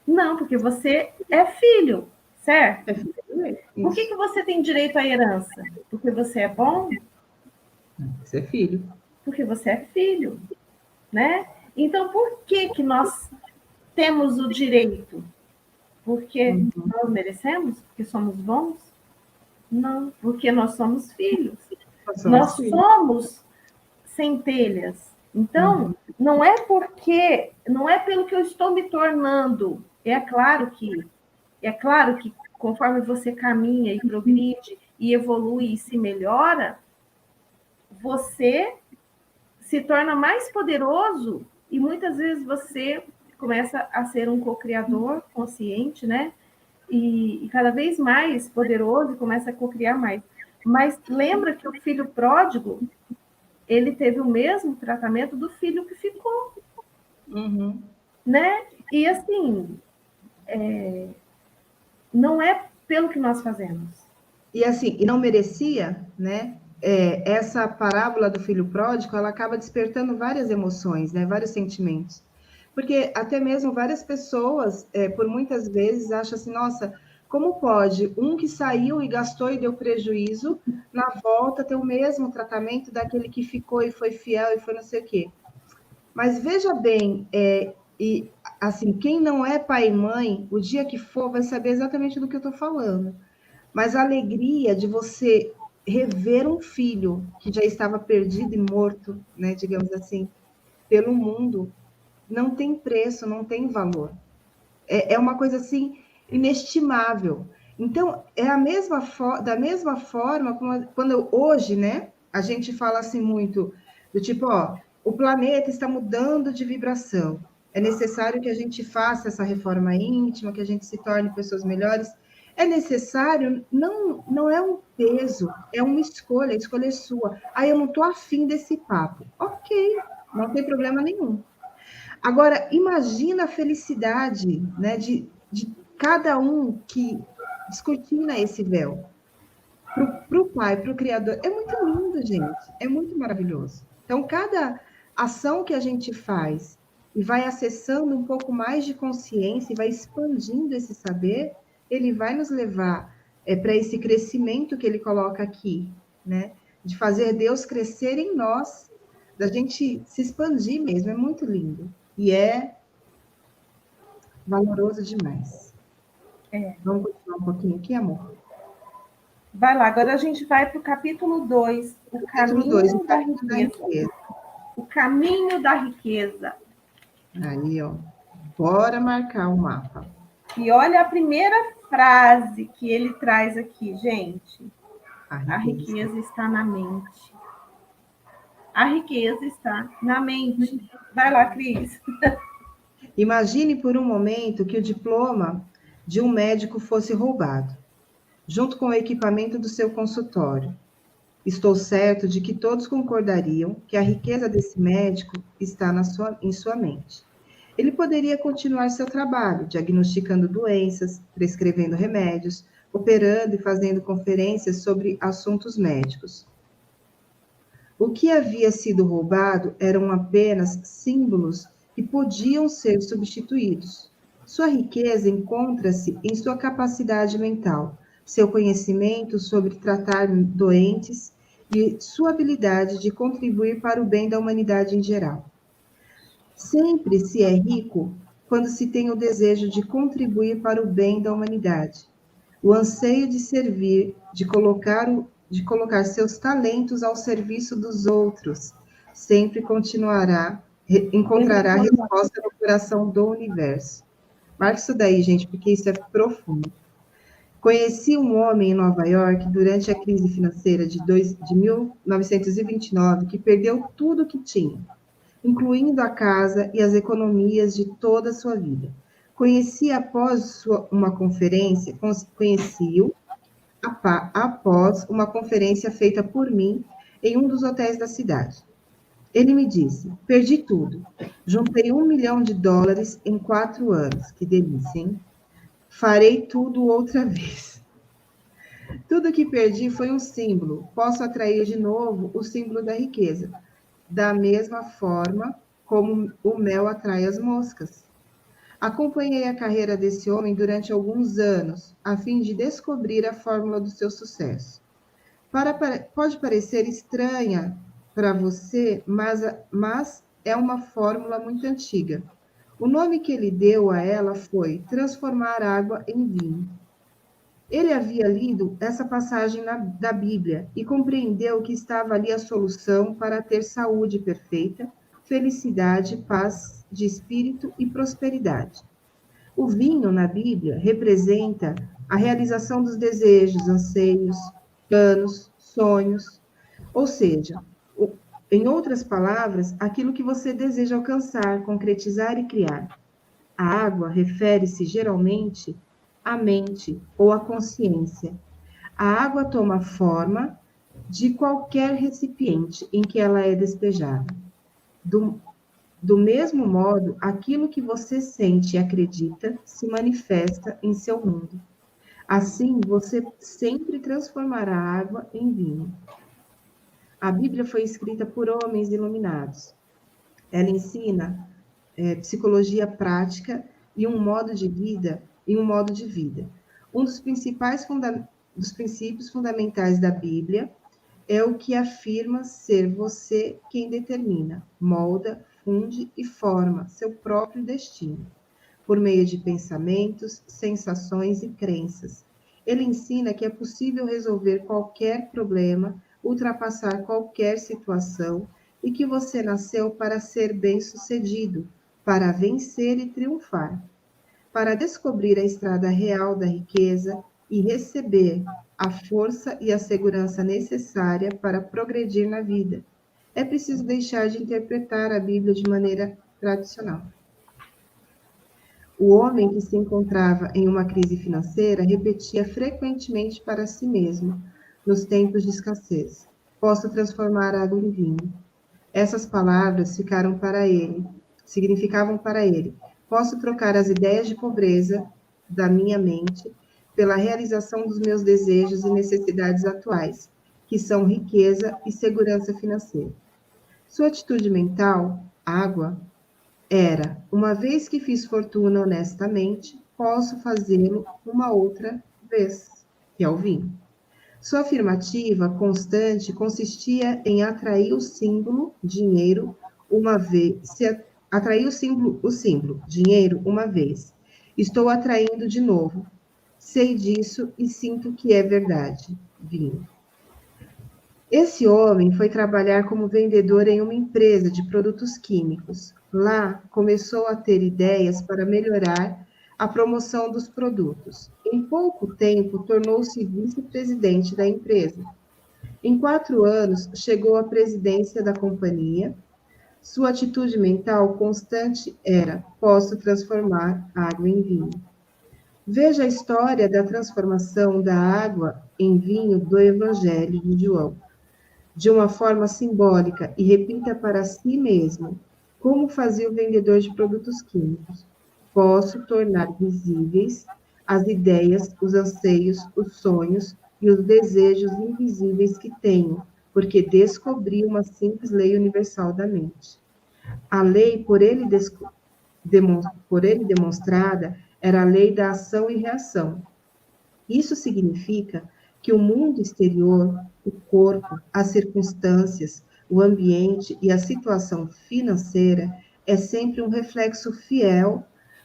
Não, porque você é filho, certo? É filho dele. Por que você tem direito à herança? Porque você é bom? Você é filho. Porque você é filho, né? Então, por que nós temos o direito? Porque Uhum. nós merecemos? Porque somos bons? Não, porque nós somos filhos. Nós somos Nós filhos. somos centelhas. Então, Uhum. não é pelo que eu estou me tornando. É claro que conforme você caminha e progride e evolui e se melhora, você se torna mais poderoso e muitas vezes você começa a ser um co-criador consciente, né? E cada vez mais poderoso e começa a co-criar mais. Mas lembra que o filho pródigo, ele teve o mesmo tratamento do filho que ficou, Uhum. né? E assim, não é pelo que nós fazemos. E assim, e não merecia, né? Essa parábola do filho pródigo, ela acaba despertando várias emoções, né? Vários sentimentos. Porque até mesmo várias pessoas, por muitas vezes, acham assim, nossa, como pode um que saiu e gastou e deu prejuízo, na volta ter o mesmo tratamento daquele que ficou e foi fiel e foi não sei o quê. Mas veja bem, e assim, quem não é pai e mãe, o dia que for, vai saber exatamente do que eu estou falando. Mas a alegria de você rever um filho que já estava perdido e morto, né, digamos assim, pelo mundo, não tem preço, não tem valor. É uma coisa assim inestimável. Então, da mesma forma como quando hoje, né, a gente fala assim muito do tipo, ó, o planeta está mudando de vibração. É necessário que a gente faça essa reforma íntima, que a gente se torne pessoas melhores. É necessário, não é um peso, é uma escolha, a escolha é sua. Aí eu não estou afim desse papo. Ok, não tem problema nenhum. Agora, imagina a felicidade, né, de cada um que descortina esse véu. Para o pai, para o criador, é muito lindo, gente. É muito maravilhoso. Então, cada ação que a gente faz e vai acessando um pouco mais de consciência e vai expandindo esse saber, ele vai nos levar para esse crescimento que ele coloca aqui, né? De fazer Deus crescer em nós, da gente se expandir mesmo. É muito lindo. E é valoroso demais. É. Vamos continuar um pouquinho aqui, amor? Vai lá, agora a gente vai para o capítulo 2, o Capítulo 2, o caminho da caminho da riqueza. riqueza. O caminho da riqueza. Aí, ó. Bora marcar o mapa. E olha a primeira frase que ele traz aqui, gente. A A riqueza está. riqueza está na mente. A riqueza está na mente. Vai lá, Cris. Imagine por um momento que o diploma de um médico fosse roubado, junto com o equipamento do seu consultório. Estou certo de que todos concordariam que a riqueza desse médico está em sua mente. Ele poderia continuar seu trabalho, diagnosticando doenças, prescrevendo remédios, operando e fazendo conferências sobre assuntos médicos. O que havia sido roubado eram apenas símbolos que podiam ser substituídos. Sua riqueza encontra-se em sua capacidade mental, seu conhecimento sobre tratar doentes e sua habilidade de contribuir para o bem da humanidade em geral. Sempre se é rico quando se tem o desejo de contribuir para o bem da humanidade, o anseio de servir, de colocar seus talentos ao serviço dos outros, sempre encontrará resposta no coração do universo. Marque isso daí, gente, porque isso é profundo. Conheci um homem em Nova York durante a crise financeira de 1929 que perdeu tudo o que tinha, incluindo a casa e as economias de toda a sua vida. Conheci após uma conferência, conheci-o após uma conferência feita por mim em um dos hotéis da cidade. Ele me disse: perdi tudo. Juntei US$ 1 milhão em 4 anos. Que delícia, hein? Farei tudo outra vez. Tudo que perdi foi um símbolo. Posso atrair de novo o símbolo da riqueza, da mesma forma como o mel atrai as moscas. Acompanhei a carreira desse homem durante alguns anos, a fim de descobrir a fórmula do seu sucesso. Pode parecer estranha para você, mas é uma fórmula muito antiga. O nome que ele deu a ela foi transformar água em vinho. Ele havia lido essa passagem da Bíblia e compreendeu que estava ali a solução para ter saúde perfeita, felicidade, paz de espírito e prosperidade. O vinho na Bíblia representa a realização dos desejos, anseios, planos, sonhos, ou seja, em outras palavras, aquilo que você deseja alcançar, concretizar e criar. A água refere-se geralmente à mente ou à consciência. A água toma forma de qualquer recipiente em que ela é despejada. Do mesmo modo, aquilo que você sente e acredita se manifesta em seu mundo. Assim, você sempre transformará a água em vinho. A Bíblia foi escrita por homens iluminados. Ela ensina psicologia prática e um modo de vida. Um dos dos princípios fundamentais da Bíblia é o que afirma ser você quem determina, molda, funde e forma seu próprio destino, por meio de pensamentos, sensações e crenças. Ele ensina que é possível resolver qualquer problema, ultrapassar qualquer situação e que você nasceu para ser bem-sucedido, para vencer e triunfar, para descobrir a estrada real da riqueza e receber a força e a segurança necessária para progredir na vida. É preciso deixar de interpretar a Bíblia de maneira tradicional. O homem que se encontrava em uma crise financeira repetia frequentemente para si mesmo, nos tempos de escassez: posso transformar água em vinho. Essas palavras significavam para ele: posso trocar as ideias de pobreza da minha mente pela realização dos meus desejos e necessidades atuais, que são riqueza e segurança financeira. Sua atitude mental, água, era: uma vez que fiz fortuna honestamente, posso fazê-lo uma outra vez, que é o vinho. Sua afirmativa constante consistia em atrair o símbolo dinheiro uma vez, atrair o símbolo dinheiro uma vez. Estou atraindo de novo. Sei disso e sinto que é verdade. Vinho. Esse homem foi trabalhar como vendedor em uma empresa de produtos químicos. Lá, começou a ter ideias para melhorar a promoção dos produtos. Em pouco tempo, tornou-se vice-presidente da empresa. Em 4 anos, chegou à presidência da companhia. Sua atitude mental constante era: posso transformar água em vinho. Veja a história da transformação da água em vinho do Evangelho de João, de uma forma simbólica, e repita para si mesmo, como fazia o vendedor de produtos químicos: posso tornar visíveis as ideias, os anseios, os sonhos e os desejos invisíveis que tenho, porque descobri uma simples lei universal da mente. A lei por ele demonstrada era a lei da ação e reação. Isso significa que o mundo exterior, o corpo, as circunstâncias, o ambiente e a situação financeira é sempre um reflexo fiel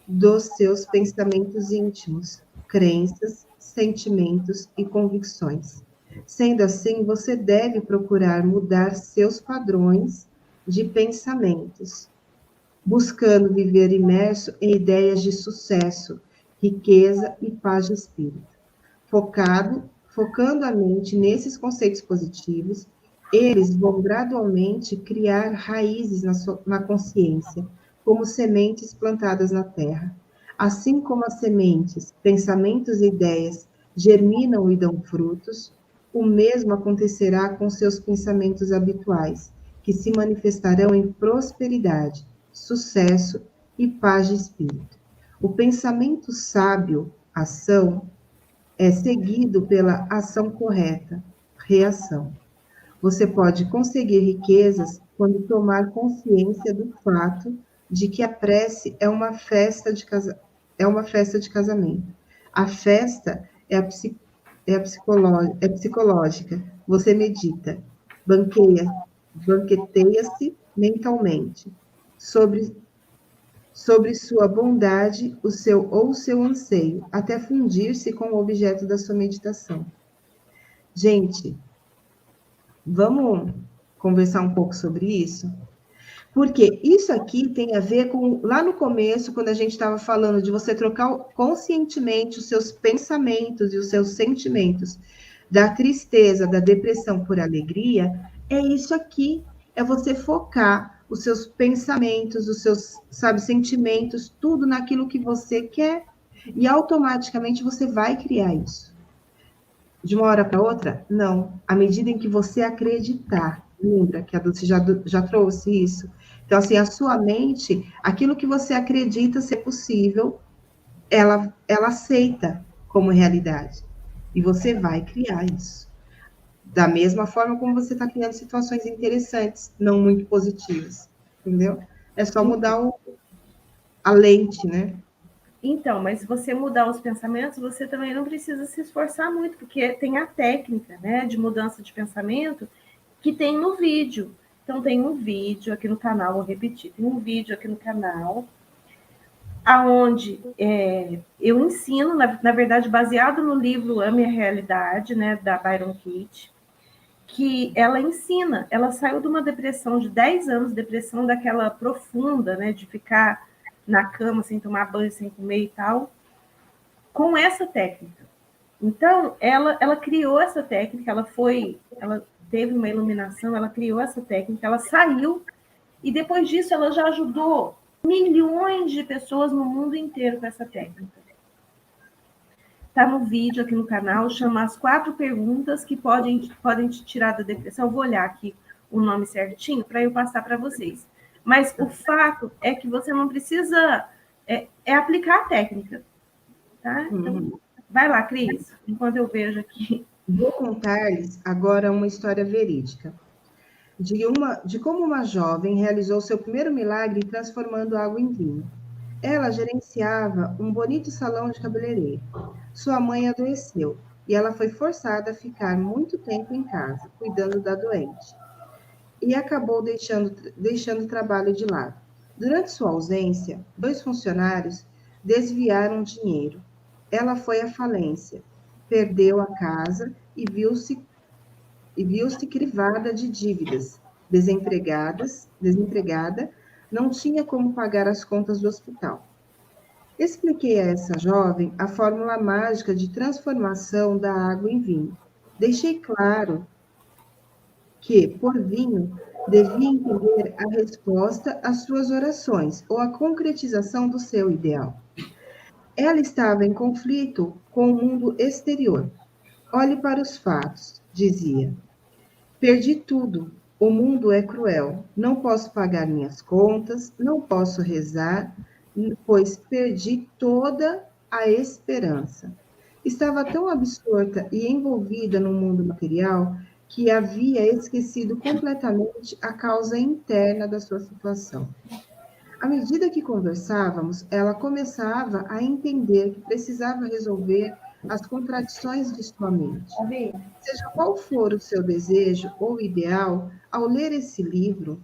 dos seus pensamentos íntimos, crenças, sentimentos e convicções. Sendo assim, você deve procurar mudar seus padrões de pensamentos, buscando viver imerso em ideias de sucesso, riqueza e paz de espírito. Focando a mente nesses conceitos positivos, eles vão gradualmente criar raízes na consciência, como sementes plantadas na terra. Assim como as sementes, pensamentos e ideias germinam e dão frutos, o mesmo acontecerá com seus pensamentos habituais, que se manifestarão em prosperidade, sucesso e paz de espírito. O pensamento sábio, ação, é seguido pela ação correta, reação. Você pode conseguir riquezas quando tomar consciência do fato de que a prece é uma festa de casamento. A festa é psicológica. Você medita, banqueteia-se mentalmente sobre sua bondade, o seu anseio, até fundir-se com o objeto da sua meditação. Gente, vamos conversar um pouco sobre isso? Porque isso aqui tem a ver com, lá no começo, quando a gente estava falando de você trocar conscientemente os seus pensamentos e os seus sentimentos, da tristeza, da depressão por alegria, é isso aqui, é você focar os seus pensamentos, os seus, sabe, sentimentos, tudo naquilo que você quer, e automaticamente você vai criar isso. De uma hora para outra? Não. À medida em que você acreditar, lembra que a Dulce já trouxe isso? Então, assim, a sua mente, aquilo que você acredita ser possível, ela aceita como realidade. E você vai criar isso. Da mesma forma como você está criando situações interessantes, não muito positivas. Entendeu? É só mudar a lente, né? Então, mas se você mudar os pensamentos, você também não precisa se esforçar muito, porque tem a técnica, né, de mudança de pensamento que tem no vídeo. Então, tem um vídeo aqui no canal, vou repetir, tem um vídeo aqui no canal, aonde eu ensino, na verdade, baseado no livro Ame a Realidade, né, da Byron Katie, que ela ensina, ela saiu de uma depressão de 10 anos, depressão daquela profunda, né, de ficar na cama sem tomar banho, sem comer e tal, com essa técnica. Então, ela criou essa técnica, ela teve uma iluminação, ela criou essa técnica, ela saiu, e depois disso ela já ajudou milhões de pessoas no mundo inteiro com essa técnica. Está no vídeo aqui no canal, chama As 4 Perguntas que podem te tirar da depressão. Eu vou olhar aqui o nome certinho para eu passar para vocês. Mas o fato é que você não precisa aplicar a técnica. Tá? Então, vai lá, Cris, enquanto eu vejo aqui. Vou contar-lhes agora uma história verídica de como uma jovem realizou seu primeiro milagre transformando água em vinho. Ela gerenciava um bonito salão de cabeleireiro. Sua mãe adoeceu e ela foi forçada a ficar muito tempo em casa, cuidando da doente. E acabou deixando o trabalho de lado. Durante sua ausência, 2 funcionários desviaram dinheiro. Ela foi à falência, perdeu a casa e viu-se crivada de dívidas. Desempregada, não tinha como pagar as contas do hospital. Expliquei a essa jovem a fórmula mágica de transformação da água em vinho. Deixei claro que, por vinho, devia entender a resposta às suas orações ou a concretização do seu ideal. Ela estava em conflito com o mundo exterior. Olhe para os fatos, dizia. Perdi tudo. O mundo é cruel. Não posso pagar minhas contas, não posso rezar, pois perdi toda a esperança. Estava tão absorta e envolvida no mundo material que havia esquecido completamente a causa interna da sua situação. À medida que conversávamos, ela começava a entender que precisava resolver as contradições de sua mente. Seja qual for o seu desejo ou ideal, ao ler esse livro,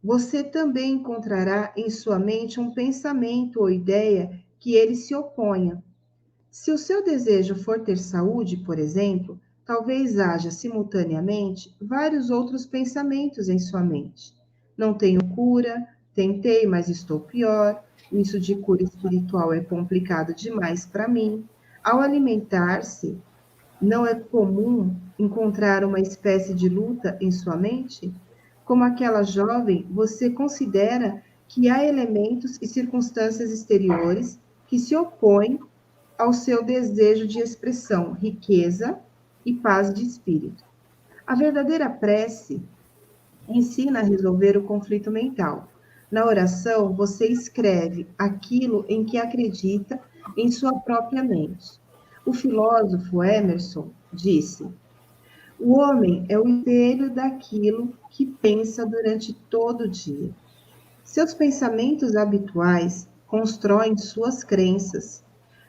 você também encontrará em sua mente um pensamento ou ideia que ele se oponha. Se o seu desejo for ter saúde, por exemplo, talvez haja simultaneamente vários outros pensamentos em sua mente. Não tenho cura, tentei, mas estou pior. Isso de cura espiritual é complicado demais para mim. Ao alimentar-se, não é comum encontrar uma espécie de luta em sua mente? Como aquela jovem, você considera que há elementos e circunstâncias exteriores que se opõem ao seu desejo de expressão, riqueza e paz de espírito. A verdadeira prece ensina a resolver o conflito mental. Na oração, você escreve aquilo em que acredita em sua própria mente. O filósofo Emerson disse: o homem é o espelho daquilo que pensa durante todo o dia. Seus pensamentos habituais constroem suas crenças.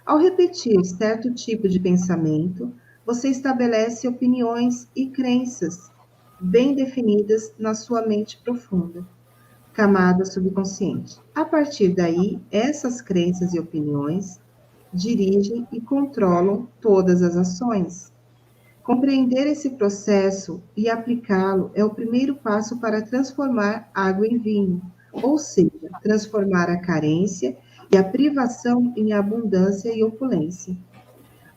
Ao repetir certo tipo de pensamento, você estabelece opiniões e crenças bem definidas na sua mente profunda, camada subconsciente. A partir daí, essas crenças e opiniões dirigem e controlam todas as ações. Compreender esse processo e aplicá-lo é o primeiro passo para transformar água em vinho, ou seja, transformar a carência e a privação em abundância e opulência.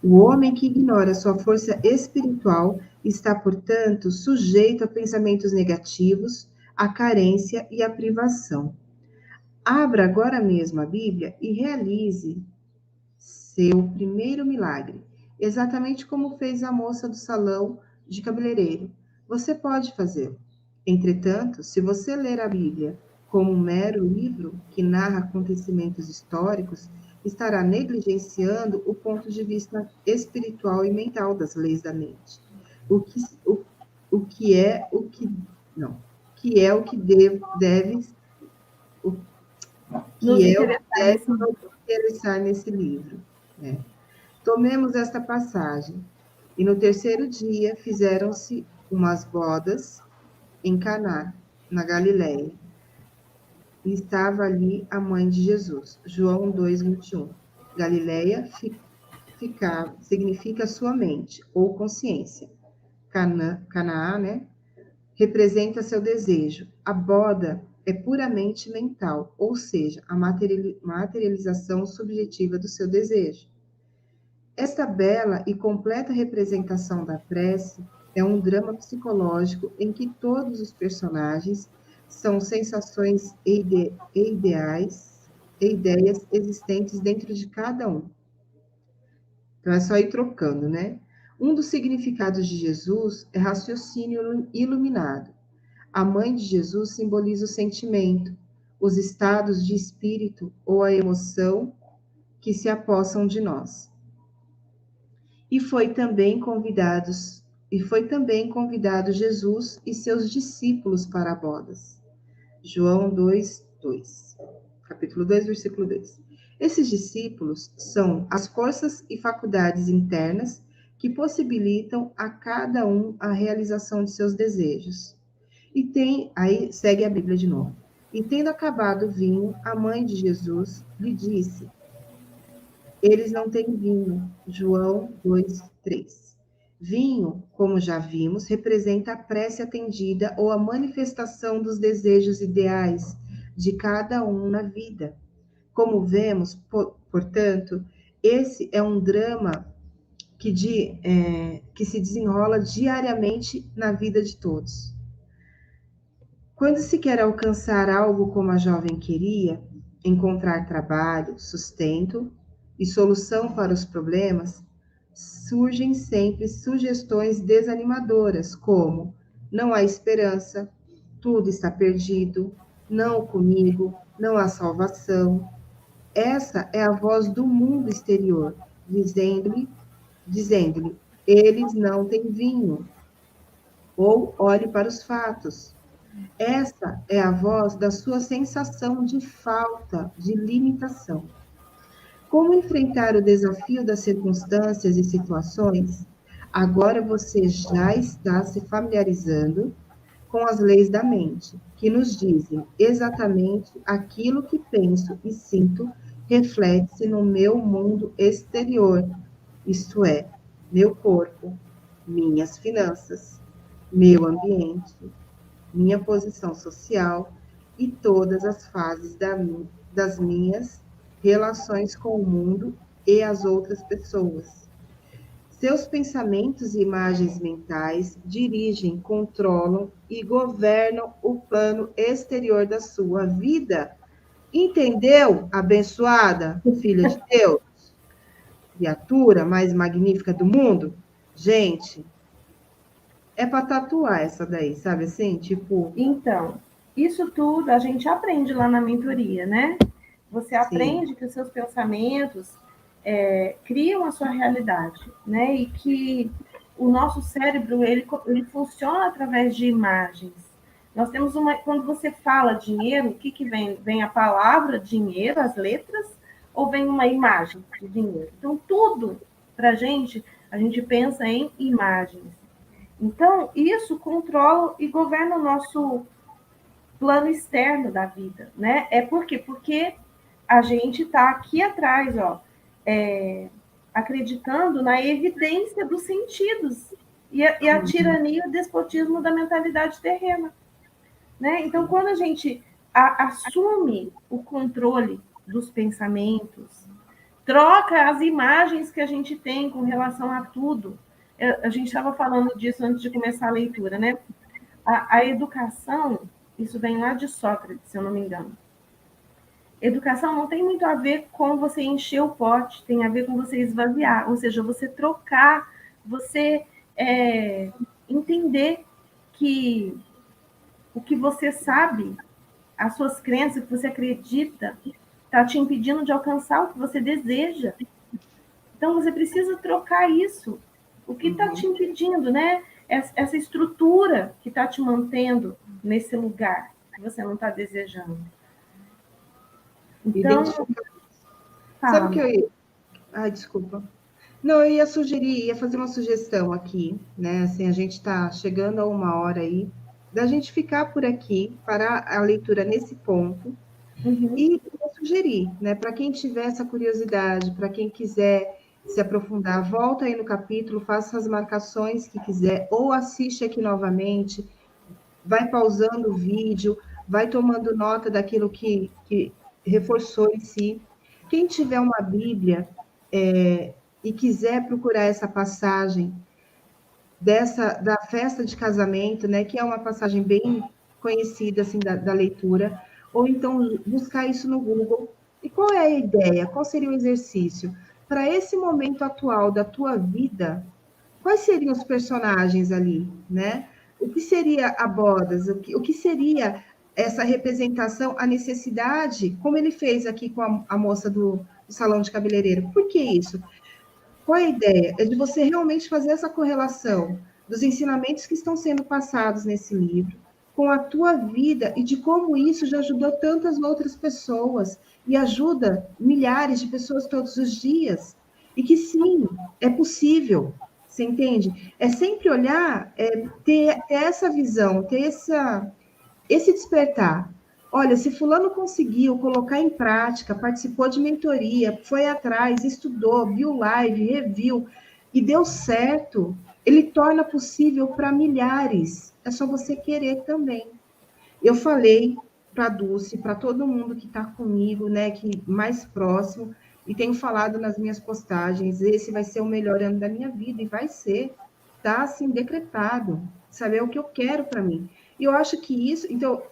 O homem que ignora sua força espiritual está, portanto, sujeito a pensamentos negativos, à carência e à privação. Abra agora mesmo a Bíblia e realize seu primeiro milagre, exatamente como fez a moça do salão de cabeleireiro. Você pode fazê-lo. Entretanto, se você ler a Bíblia como um mero livro que narra acontecimentos históricos, estará negligenciando o ponto de vista espiritual e mental das leis da mente. O que, o que é o que não, que é o que deve o Nos que é o que interessar deve nesse nos livro. interessar nesse livro. Tomemos esta passagem. E no terceiro dia fizeram-se umas bodas em Caná, na Galiléia. E estava ali a mãe de Jesus. João 2:21. Galiléia significa sua mente ou consciência. Canaã, né? Representa seu desejo. A boda é puramente mental, ou seja, a materialização subjetiva do seu desejo. Esta bela e completa representação da prece é um drama psicológico em que todos os personagens são sensações e ideias existentes dentro de cada um. Então é só ir trocando, né? Um dos significados de Jesus é raciocínio iluminado. A mãe de Jesus simboliza o sentimento, os estados de espírito ou a emoção que se apossam de nós. E foi também convidado Jesus e seus discípulos para bodas. João 2:2. Capítulo 2, versículo 2. Esses discípulos são as forças e faculdades internas que possibilitam a cada um a realização de seus desejos. Aí segue a Bíblia de novo. E tendo acabado o vinho, a mãe de Jesus lhe disse: eles não têm vinho. João 2:3. Vinho, como já vimos, representa a prece atendida ou a manifestação dos desejos ideais de cada um na vida. Como vemos, portanto, esse é um drama que se desenrola diariamente na vida de todos. Quando se quer alcançar algo como a jovem queria, encontrar trabalho, sustento e solução para os problemas, surgem sempre sugestões desanimadoras, como não há esperança, tudo está perdido, não comigo, não há salvação. Essa é a voz do mundo exterior, dizendo-lhe, eles não têm vinho. Ou olhe para os fatos. Essa é a voz da sua sensação de falta, de limitação. Como enfrentar o desafio das circunstâncias e situações? Agora você já está se familiarizando com as leis da mente, que nos dizem exatamente aquilo que penso e sinto reflete-se no meu mundo exterior, isto é, meu corpo, minhas finanças, meu ambiente, minha posição social e todas as fases das minhas relações com o mundo e as outras pessoas. Seus pensamentos e imagens mentais dirigem, controlam e governam o plano exterior da sua vida. Entendeu, abençoada filha de Deus? Criatura mais magnífica do mundo? Gente, é para tatuar essa daí, sabe assim? Tipo. Então, isso tudo a gente aprende lá na mentoria, né? Você aprende Sim. que os seus pensamentos criam a sua realidade, né? E que o nosso cérebro ele funciona através de imagens. Nós temos quando você fala dinheiro, o que vem? Vem a palavra dinheiro, as letras, ou vem uma imagem de dinheiro? Então, tudo para a gente pensa em imagens. Então, isso controla e governa o nosso plano externo da vida, né? Por quê? Porque a gente está aqui atrás, ó, acreditando na evidência dos sentidos e a tirania e o despotismo da mentalidade terrena. Né? Então, quando a gente assume o controle dos pensamentos, troca as imagens que a gente tem com relação a tudo. A gente estava falando disso antes de começar a leitura, né? A educação, isso vem lá de Sócrates, se eu não me engano. Educação não tem muito a ver com você encher o pote, tem a ver com você esvaziar, ou seja, você trocar, você entender que o que você sabe, as suas crenças, o que você acredita, está te impedindo de alcançar o que você deseja. Então, você precisa trocar isso. O que está te impedindo, né? Essa estrutura que está te mantendo nesse lugar que você não está desejando. Então, sabe o que eu ia... Ai, desculpa. Não, eu ia sugerir, ia fazer uma sugestão aqui, né? Assim, a gente está chegando a 1 hora aí, da gente ficar por aqui, parar a leitura nesse ponto, e sugerir, né? Para quem tiver essa curiosidade, para quem quiser se aprofundar, volta aí no capítulo, faça as marcações que quiser, ou assiste aqui novamente, vai pausando o vídeo, vai tomando nota daquilo que reforçou em si. Quem tiver uma Bíblia e quiser procurar essa passagem da festa de casamento, né, que é uma passagem bem conhecida assim da leitura, ou então buscar isso no Google. E qual é a ideia? Qual seria o exercício? Para esse momento atual da tua vida, quais seriam os personagens ali, né? O que seria a bodas? O que seria essa representação, a necessidade, como ele fez aqui com a moça do salão de cabeleireiro? Por que isso? Qual é a ideia? É de você realmente fazer essa correlação dos ensinamentos que estão sendo passados nesse livro com a tua vida e de como isso já ajudou tantas outras pessoas e ajuda milhares de pessoas todos os dias. E que sim, é possível, você entende? É sempre olhar, ter essa visão, ter esse despertar. Olha, se fulano conseguiu colocar em prática, participou de mentoria, foi atrás, estudou, viu live, reviu e deu certo, ele torna possível para milhares. É só você querer também. Eu falei para a Dulce, para todo mundo que está comigo, né, que mais próximo, e tenho falado nas minhas postagens, esse vai ser o melhor ano da minha vida, e vai ser, tá assim, decretado, saber é o que eu quero para mim. E eu acho que isso, então,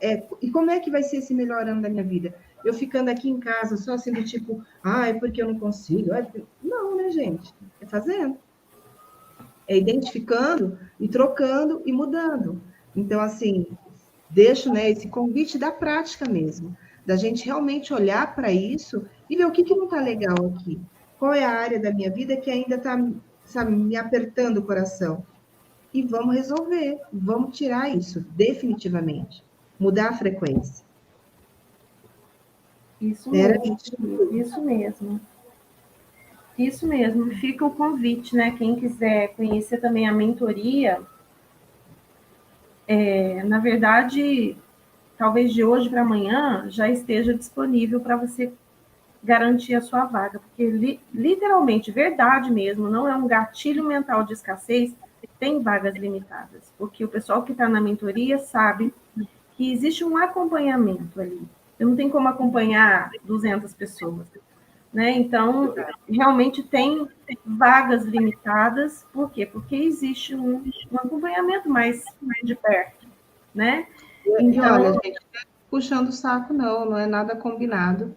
e como é que vai ser esse melhor ano da minha vida? Eu ficando aqui em casa, só assim, do tipo, é porque eu não consigo. Não, né, gente? É fazendo. É identificando e trocando e mudando. Então, assim, deixo, né, esse convite da prática mesmo, da gente realmente olhar para isso e ver o que não está legal aqui. Qual é a área da minha vida que ainda está, sabe, me apertando o coração? E vamos resolver, vamos tirar isso, definitivamente. Mudar a frequência. Isso mesmo, isso mesmo. Isso mesmo, fica o convite, né? Quem quiser conhecer também a mentoria, na verdade, talvez de hoje para amanhã já esteja disponível para você garantir a sua vaga, porque literalmente, verdade mesmo, não é um gatilho mental de escassez, tem vagas limitadas, porque o pessoal que está na mentoria sabe que existe um acompanhamento ali. Eu não tenho como acompanhar 200 pessoas, né? Então, realmente tem vagas limitadas, por quê? Porque existe um acompanhamento mais de perto, né? Então, olha, gente, puxando o saco, não é nada combinado.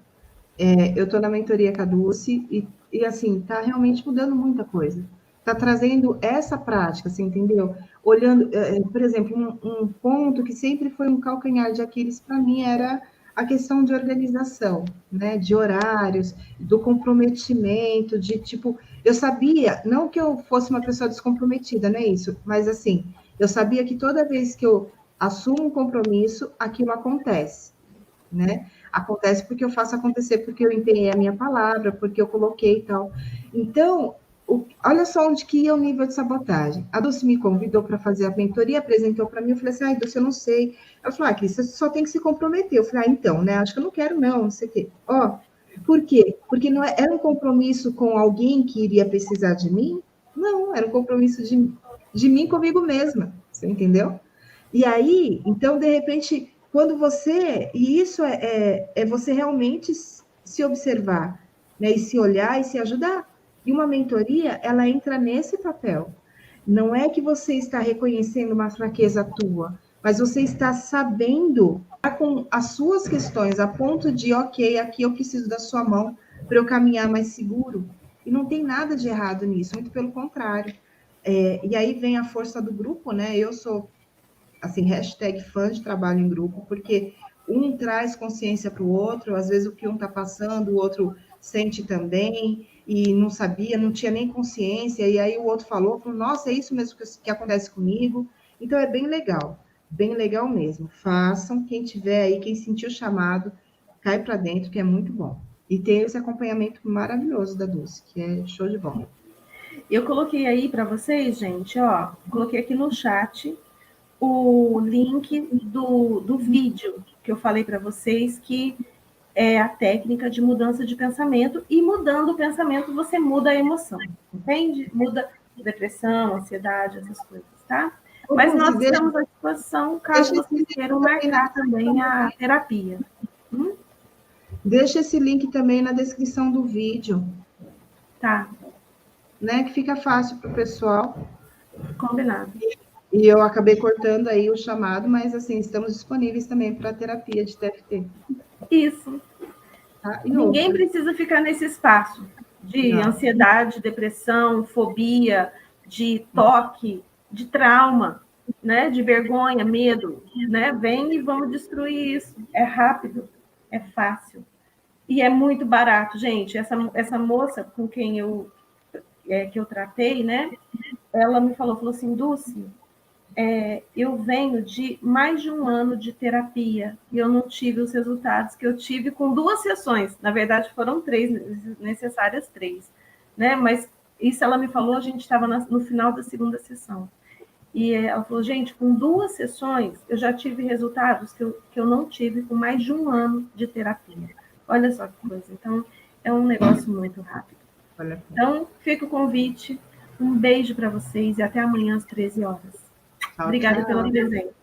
Eu estou na mentoria com a Dulce e assim, está realmente mudando muita coisa. Está trazendo essa prática, assim, entendeu? Olhando, por exemplo, um ponto que sempre foi um calcanhar de Aquiles para mim era a questão de organização, né? De horários, do comprometimento, de tipo, eu sabia, não que eu fosse uma pessoa descomprometida, não é isso, mas assim, eu sabia que toda vez que eu assumo um compromisso, aquilo acontece, né? Acontece porque eu faço acontecer, porque eu empenhei a minha palavra, porque eu coloquei e tal. Então, olha só onde que ia o nível de sabotagem. A Dulce me convidou para fazer a mentoria, apresentou para mim, eu falei assim, ai, Dulce, eu não sei. Ela falou, Cris, você só tem que se comprometer. Eu falei, então, né, acho que eu não quero não sei o quê. Ó, por quê? Porque não era um compromisso com alguém que iria precisar de mim? Não, era um compromisso de mim comigo mesma, você entendeu? E aí, então, de repente, quando você. E isso é você realmente se observar, né? E se olhar e se ajudar. E uma mentoria, ela entra nesse papel. Não é que você está reconhecendo uma fraqueza tua, mas você está sabendo com as suas questões, a ponto de, ok, aqui eu preciso da sua mão para eu caminhar mais seguro. E não tem nada de errado nisso, muito pelo contrário. E aí vem a força do grupo, né? Eu sou assim, hashtag fã de trabalho em grupo, porque um traz consciência para o outro, às vezes o que um está passando, o outro sente também, e não sabia, não tinha nem consciência, e aí o outro falou, nossa, é isso mesmo que acontece comigo. Então é bem legal mesmo. Façam, quem tiver aí, quem sentiu o chamado, cai para dentro, que é muito bom. E tem esse acompanhamento maravilhoso da Dulce, que é show de bola. Eu coloquei aí para vocês, gente, ó, coloquei aqui no chat o link do vídeo que eu falei para vocês, que é a técnica de mudança de pensamento, e mudando o pensamento você muda a emoção, entende? Muda depressão, ansiedade, essas coisas, tá? Mas nós estamos à disposição caso vocês queiram marcar também a terapia. Deixa esse link também na descrição do vídeo. Tá. Né, que fica fácil para o pessoal. Combinado. E eu acabei cortando aí o chamado, mas assim, estamos disponíveis também para terapia de TFT. Isso. Tá? Ninguém precisa ficar nesse espaço de ansiedade, depressão, fobia, de toque, de trauma, né? De vergonha, medo, né? Vem e vamos destruir isso. É rápido, é fácil. E é muito barato, gente. Essa moça com quem que eu tratei, né? Ela me falou assim, Dulce, eu venho de mais de 1 ano de terapia e eu não tive os resultados que eu tive com 2 sessões. Na verdade, foram 3, necessárias 3. Né? Mas isso ela me falou, a gente estava no final da 2ª sessão. E ela falou, gente, com 2 sessões, eu já tive resultados que eu não tive com mais de 1 ano de terapia. Olha só que coisa. Então, é um negócio muito rápido. Então, fica o convite. Um beijo para vocês e até amanhã às 13 horas. Obrigada pela presença.